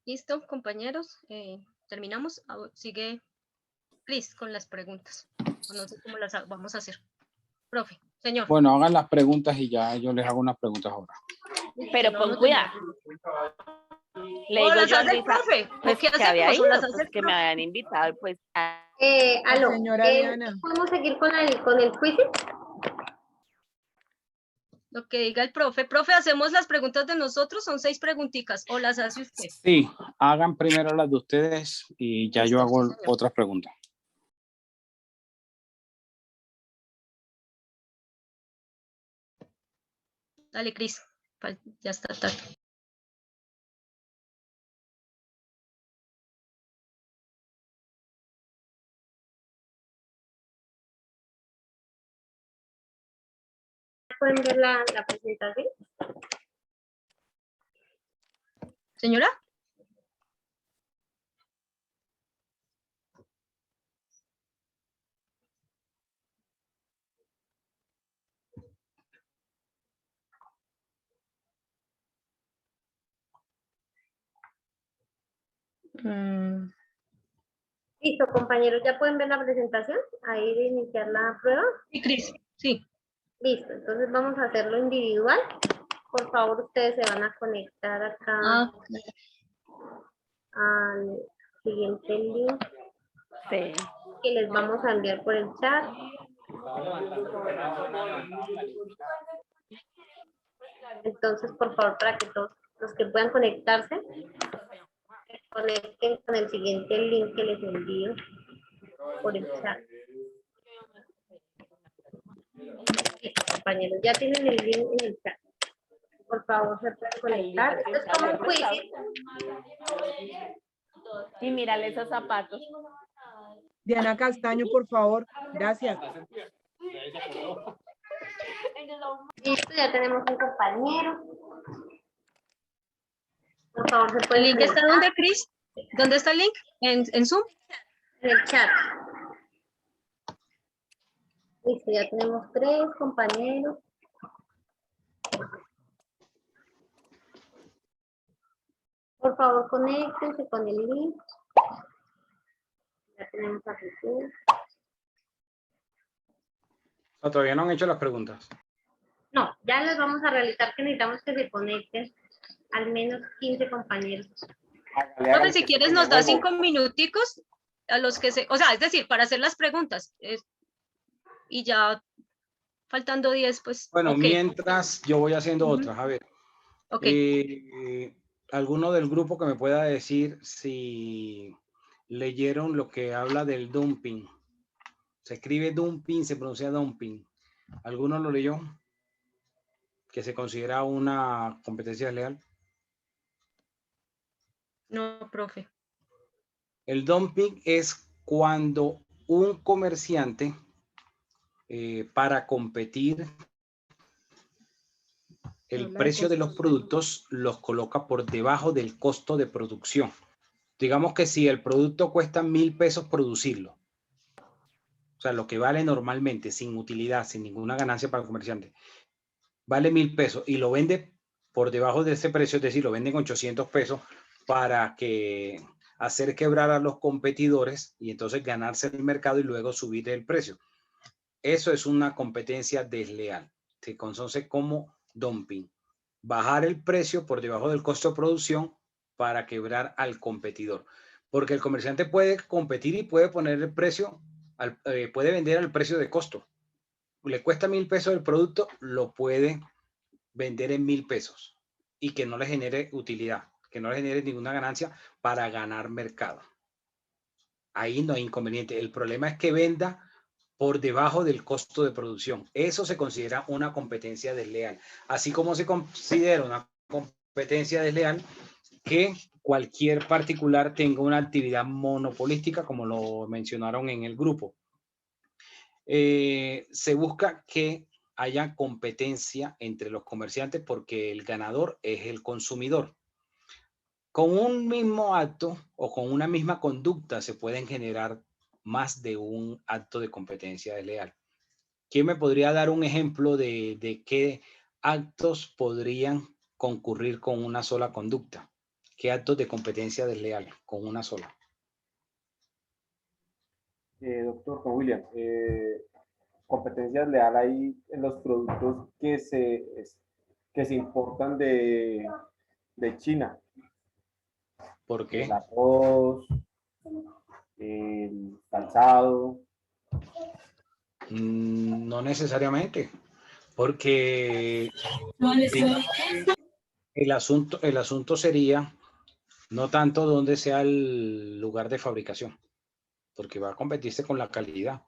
Listo, compañeros. Terminamos. Sigue Cris con las preguntas. No sé cómo las vamos a hacer. Profe, señor. Bueno, hagan las preguntas y ya yo les hago unas preguntas ahora. Pero con cuidado. Le ¿O digo las yo a hace el Luisa, profe? pues, ¿Qué que había hacemos? ¿O ido, las hace pues, el que me profe? habían invitado, pues. Aló, Señora Diana. ¿podemos seguir con el quiz? Lo que diga el profe. Profe, ¿hacemos las preguntas de nosotros? Son 6 preguntitas. ¿O las hace usted? Sí, hagan primero las de ustedes y ya yo Listo, hago sí, señor. otras preguntas. Dale, Cris. Ya está tarde. ¿Pueden ver la presentación? Señora. Listo, compañeros, ¿ya pueden ver la presentación? Ahí de iniciar la prueba. Sí, Cris. Sí. Listo, entonces vamos a hacerlo individual. Por favor, ustedes se van a conectar acá al siguiente link que les vamos a enviar por el chat. Entonces, por favor, para que todos los que puedan conectarse, se conecten con el siguiente link que les envío por el chat. Listo, compañeros, ya tienen el link en el chat. Por favor, se pueden conectar. Esto es como un quiz. Y mírale esos zapatos. Diana Castaño, por favor. Gracias. Listo, ya tenemos un compañero. Por favor, se ¿El pueden link está dónde, Cris? ¿Dónde está el link? ¿En Zoom? En el chat. Listo, ya tenemos 3 compañeros. Por favor, conéctense con el link. Ya tenemos a Jesús. Todavía no han hecho las preguntas. No, ya les vamos a realizar que necesitamos que se conecten al menos 15 compañeros. Profe, si quieres nos da 5 minuticos a los que se... O sea, es decir, para hacer las preguntas. Y ya faltando 10, pues... Bueno, okay. mientras yo voy haciendo otras. A ver. Okay. ¿Alguno del grupo que me pueda decir si leyeron lo que habla del dumping? Se escribe dumping, se pronuncia dumping. ¿Alguno lo leyó? Que se considera una competencia desleal. No, profe. El dumping es cuando un comerciante para competir el precio de los productos los coloca por debajo del costo de producción. Digamos que si el producto cuesta 1.000 pesos producirlo, o sea, lo que vale normalmente, sin utilidad, sin ninguna ganancia para el comerciante, vale 1.000 pesos y lo vende por debajo de ese precio, es decir, lo venden con 800 pesos para que hacer quebrar a los competidores y entonces ganarse el mercado y luego subir el precio. Eso es una competencia desleal. Se conoce como dumping. Bajar el precio por debajo del costo de producción para quebrar al competidor. Porque el comerciante puede competir y puede poner el precio, puede vender al precio de costo. Le cuesta 1.000 pesos el producto, lo puede vender en 1.000 pesos y que no le genere utilidad, que no le genere ninguna ganancia para ganar mercado. Ahí no hay inconveniente. El problema es que venda por debajo del costo de producción. Eso se considera una competencia desleal. Así como se considera una competencia desleal que cualquier particular tenga una actividad monopolística, como lo mencionaron en el grupo. Se busca que haya competencia entre los comerciantes porque el ganador es el consumidor. Con un mismo acto o con una misma conducta se pueden generar más de un acto de competencia desleal. ¿Quién me podría dar un ejemplo de qué actos podrían concurrir con una sola conducta? ¿Qué actos de competencia desleal con una sola? Doctor Juan William, competencia desleal hay en los productos que se importan de China. ¿Por qué? El arroz, el calzado. No necesariamente, porque digamos que el asunto sería no tanto dónde sea el lugar de fabricación, porque va a competirse con la calidad.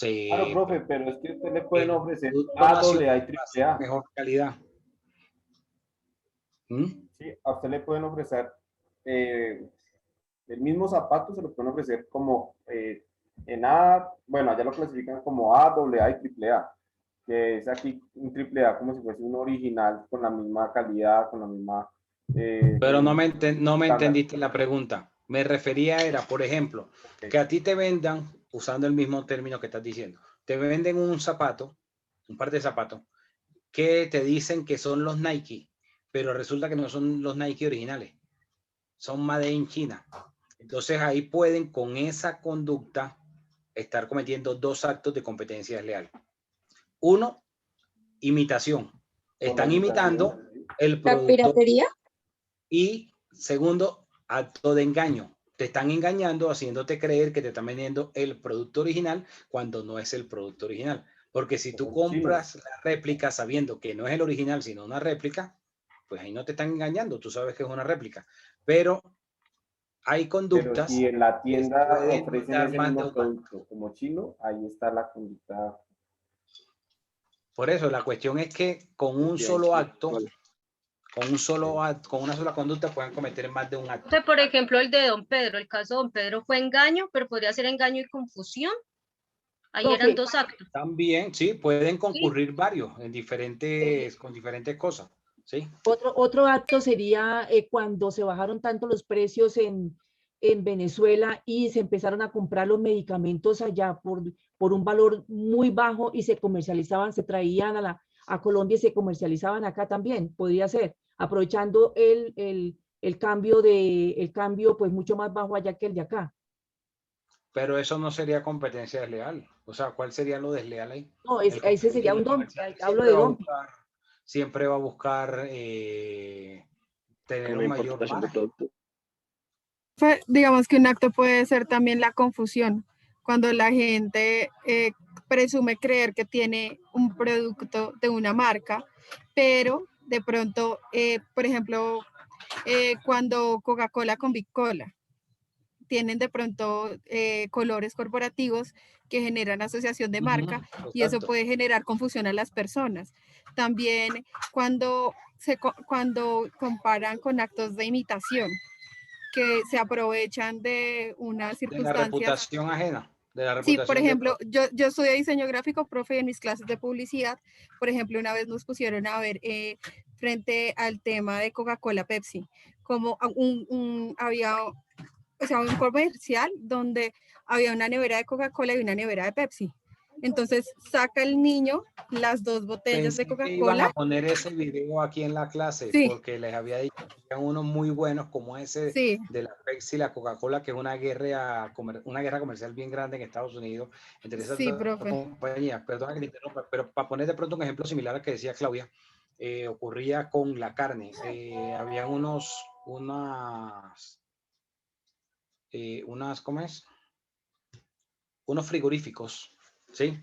Claro, profe, pero es que usted le pueden ofrecer nacional AA y AAA. mejor calidad. Sí, a usted le pueden ofrecer el mismo zapato, se lo pueden ofrecer como en A, bueno, allá lo clasifican como A, AA y AAA, que es aquí un AAA como si fuese un original con la misma calidad, con la misma... Pero no me entendiste la pregunta. Me refería era, por ejemplo, que a ti te vendan, usando el mismo término que estás diciendo, te venden un zapato, un par de zapatos, que te dicen que son los Nike, pero resulta que no son los Nike originales, son made in China. Entonces ahí pueden con esa conducta estar cometiendo dos actos de competencia desleal. Uno, imitación. Están imitando el producto. ¿La piratería? Y segundo, acto de engaño. Te están engañando haciéndote creer que te están vendiendo el producto original cuando no es el producto original. Porque si tú compras la réplica sabiendo que no es el original, sino una réplica, pues ahí no te están engañando. Tú sabes que es una réplica. Pero hay conductas. Pero si en la tienda pueden ofrecen dar ese más mismo de producto como chino, ahí está la conducta. Por eso la cuestión es que con un solo acto, con una sola conducta puedan cometer más de un acto. Entonces, por ejemplo, el de don Pedro, el caso de don Pedro fue engaño, pero podría ser engaño y confusión. Ahí eran dos actos. También, sí, pueden concurrir varios en diferentes, con diferentes cosas. ¿Sí? Otro acto sería cuando se bajaron tanto los precios en Venezuela y se empezaron a comprar los medicamentos allá por un valor muy bajo y se comercializaban, se traían a Colombia y se comercializaban acá también. Podría ser, aprovechando el cambio pues mucho más bajo allá que el de acá. Pero eso no sería competencia desleal. O sea, ¿cuál sería lo desleal ahí? No, ese sería un dumping. Hablo de dumping. Siempre va a buscar tener un mayor margen. Digamos que un acto puede ser también la confusión, cuando la gente presume creer que tiene un producto de una marca, pero de pronto, por ejemplo, cuando Coca-Cola con Big Cola tienen de pronto colores corporativos que generan asociación de marca y eso puede generar confusión a las personas. También cuando comparan con actos de imitación que se aprovechan de unas circunstancias. De la reputación ajena. Sí, por ejemplo, yo estudié diseño gráfico, profe, en mis clases de publicidad. Por ejemplo, una vez nos pusieron a ver frente al tema de Coca-Cola Pepsi, como había un comercial donde había una nevera de Coca-Cola y una nevera de Pepsi. Entonces saca el niño las dos botellas de Coca-Cola. Iban a poner ese video aquí en la clase porque les había dicho que había unos muy buenos como ese de la Pepsi y la Coca-Cola, que es una guerra comercial bien grande en Estados Unidos entre esas dos compañías. Perdona que te interrumpa, pero para poner de pronto un ejemplo similar al que decía Claudia, ocurría con la carne. Había ¿cómo es? Unos frigoríficos, ¿sí?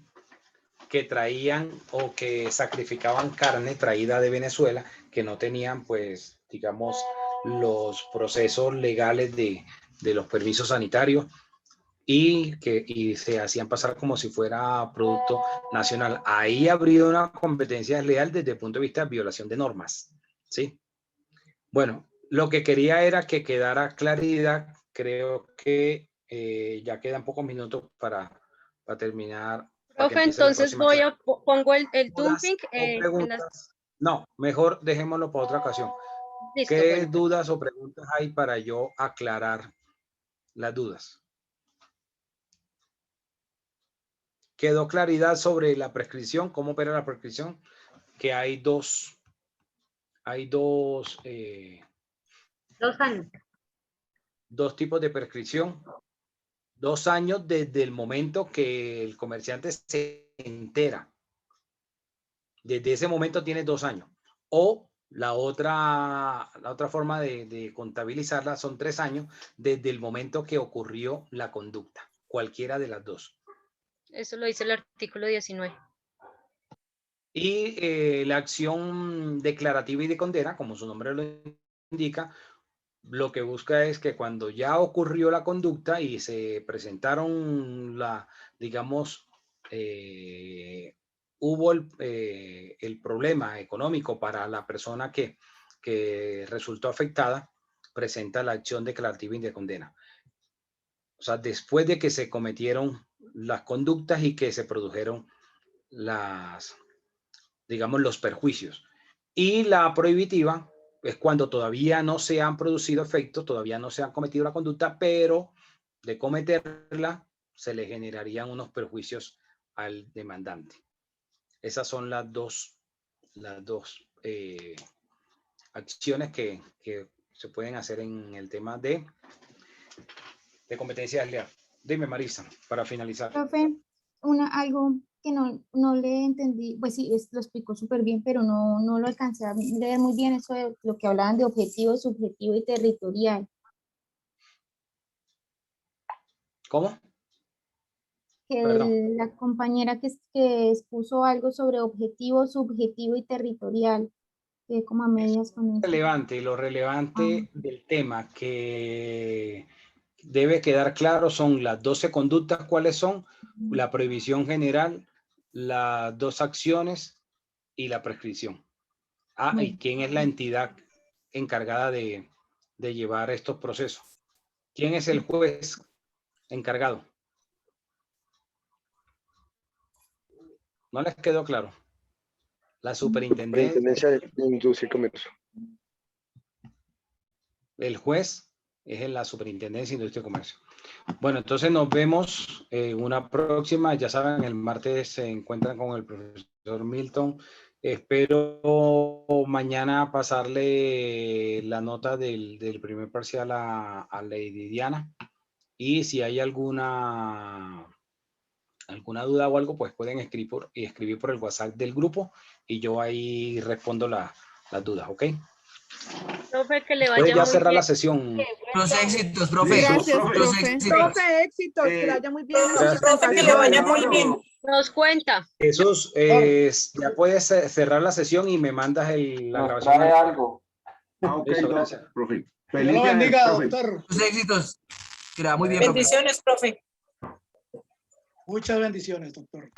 Que traían o que sacrificaban carne traída de Venezuela, que no tenían, pues, digamos, los procesos legales de los permisos sanitarios y se hacían pasar como si fuera producto nacional. Ahí habría una competencia desleal desde el punto de vista de violación de normas, ¿sí? Bueno, lo que quería era que quedara claridad. Creo que ya quedan pocos minutos para terminar Profe, entonces pongo el dumping. No, mejor dejémoslo para otra ocasión. Listo, ¿Qué bueno. dudas o preguntas hay para yo aclarar las dudas? ¿Quedó claridad sobre la prescripción? ¿Cómo opera la prescripción? Que hay dos 2 años. dos tipos de prescripción. 2 años desde el momento que el comerciante se entera. Desde ese momento tiene 2 años. O la otra forma de contabilizarla son 3 años desde el momento que ocurrió la conducta. Cualquiera de las dos. Eso lo dice el artículo 19. Y la acción declarativa y de condena, como su nombre lo indica, lo que busca es que cuando ya ocurrió la conducta y se presentaron hubo el problema económico para la persona que resultó afectada, presenta la acción declarativa y de condena. O sea, después de que se cometieron las conductas y que se produjeron los perjuicios. Y la prohibitiva es cuando todavía no se han producido efectos, todavía no se han cometido la conducta, pero de cometerla se le generarían unos perjuicios al demandante. Esas son las dos acciones que se pueden hacer en el tema de competencia desleal. Dime, Marisa, para finalizar. Profe, algo que no le entendí, pues sí, lo explicó súper bien, pero no lo alcancé a leer muy bien, eso de lo que hablaban de objetivo, subjetivo y territorial. ¿Cómo? Que la compañera que expuso algo sobre objetivo, subjetivo y territorial, que como a medias con eso. Lo relevante del tema que debe quedar claro son las 12 conductas, cuáles son, la prohibición general, las 2 acciones y la prescripción. ¿Y quién es la entidad encargada de llevar estos procesos? ¿Quién es el juez encargado? ¿No les quedó claro? La superintendencia de Industria y Comercio. El juez es en la Superintendencia de Industria y Comercio. Bueno, entonces nos vemos en una próxima. Ya saben, el martes se encuentran con el profesor Milton. Espero mañana pasarle la nota del primer parcial a Lady Diana. Y si hay alguna duda o algo, pues pueden escribir por el WhatsApp del grupo y yo ahí respondo las dudas, ¿ok? Profe, que le vaya Puede ya muy cerrar bien. la sesión. Los éxitos, profe. Gracias, Los profe. éxitos. Profe, éxitos, que le vaya muy bien. Profe, que le vaya muy bien. Nos cuenta. Jesús, ya puedes cerrar la sesión y me mandas la grabación. Trae algo. Ok, gracias. Profe. Dios lo bendiga, profe. doctor. Los éxitos. Que le va muy bien, profe. Bendiciones, profe. Muchas bendiciones, doctor.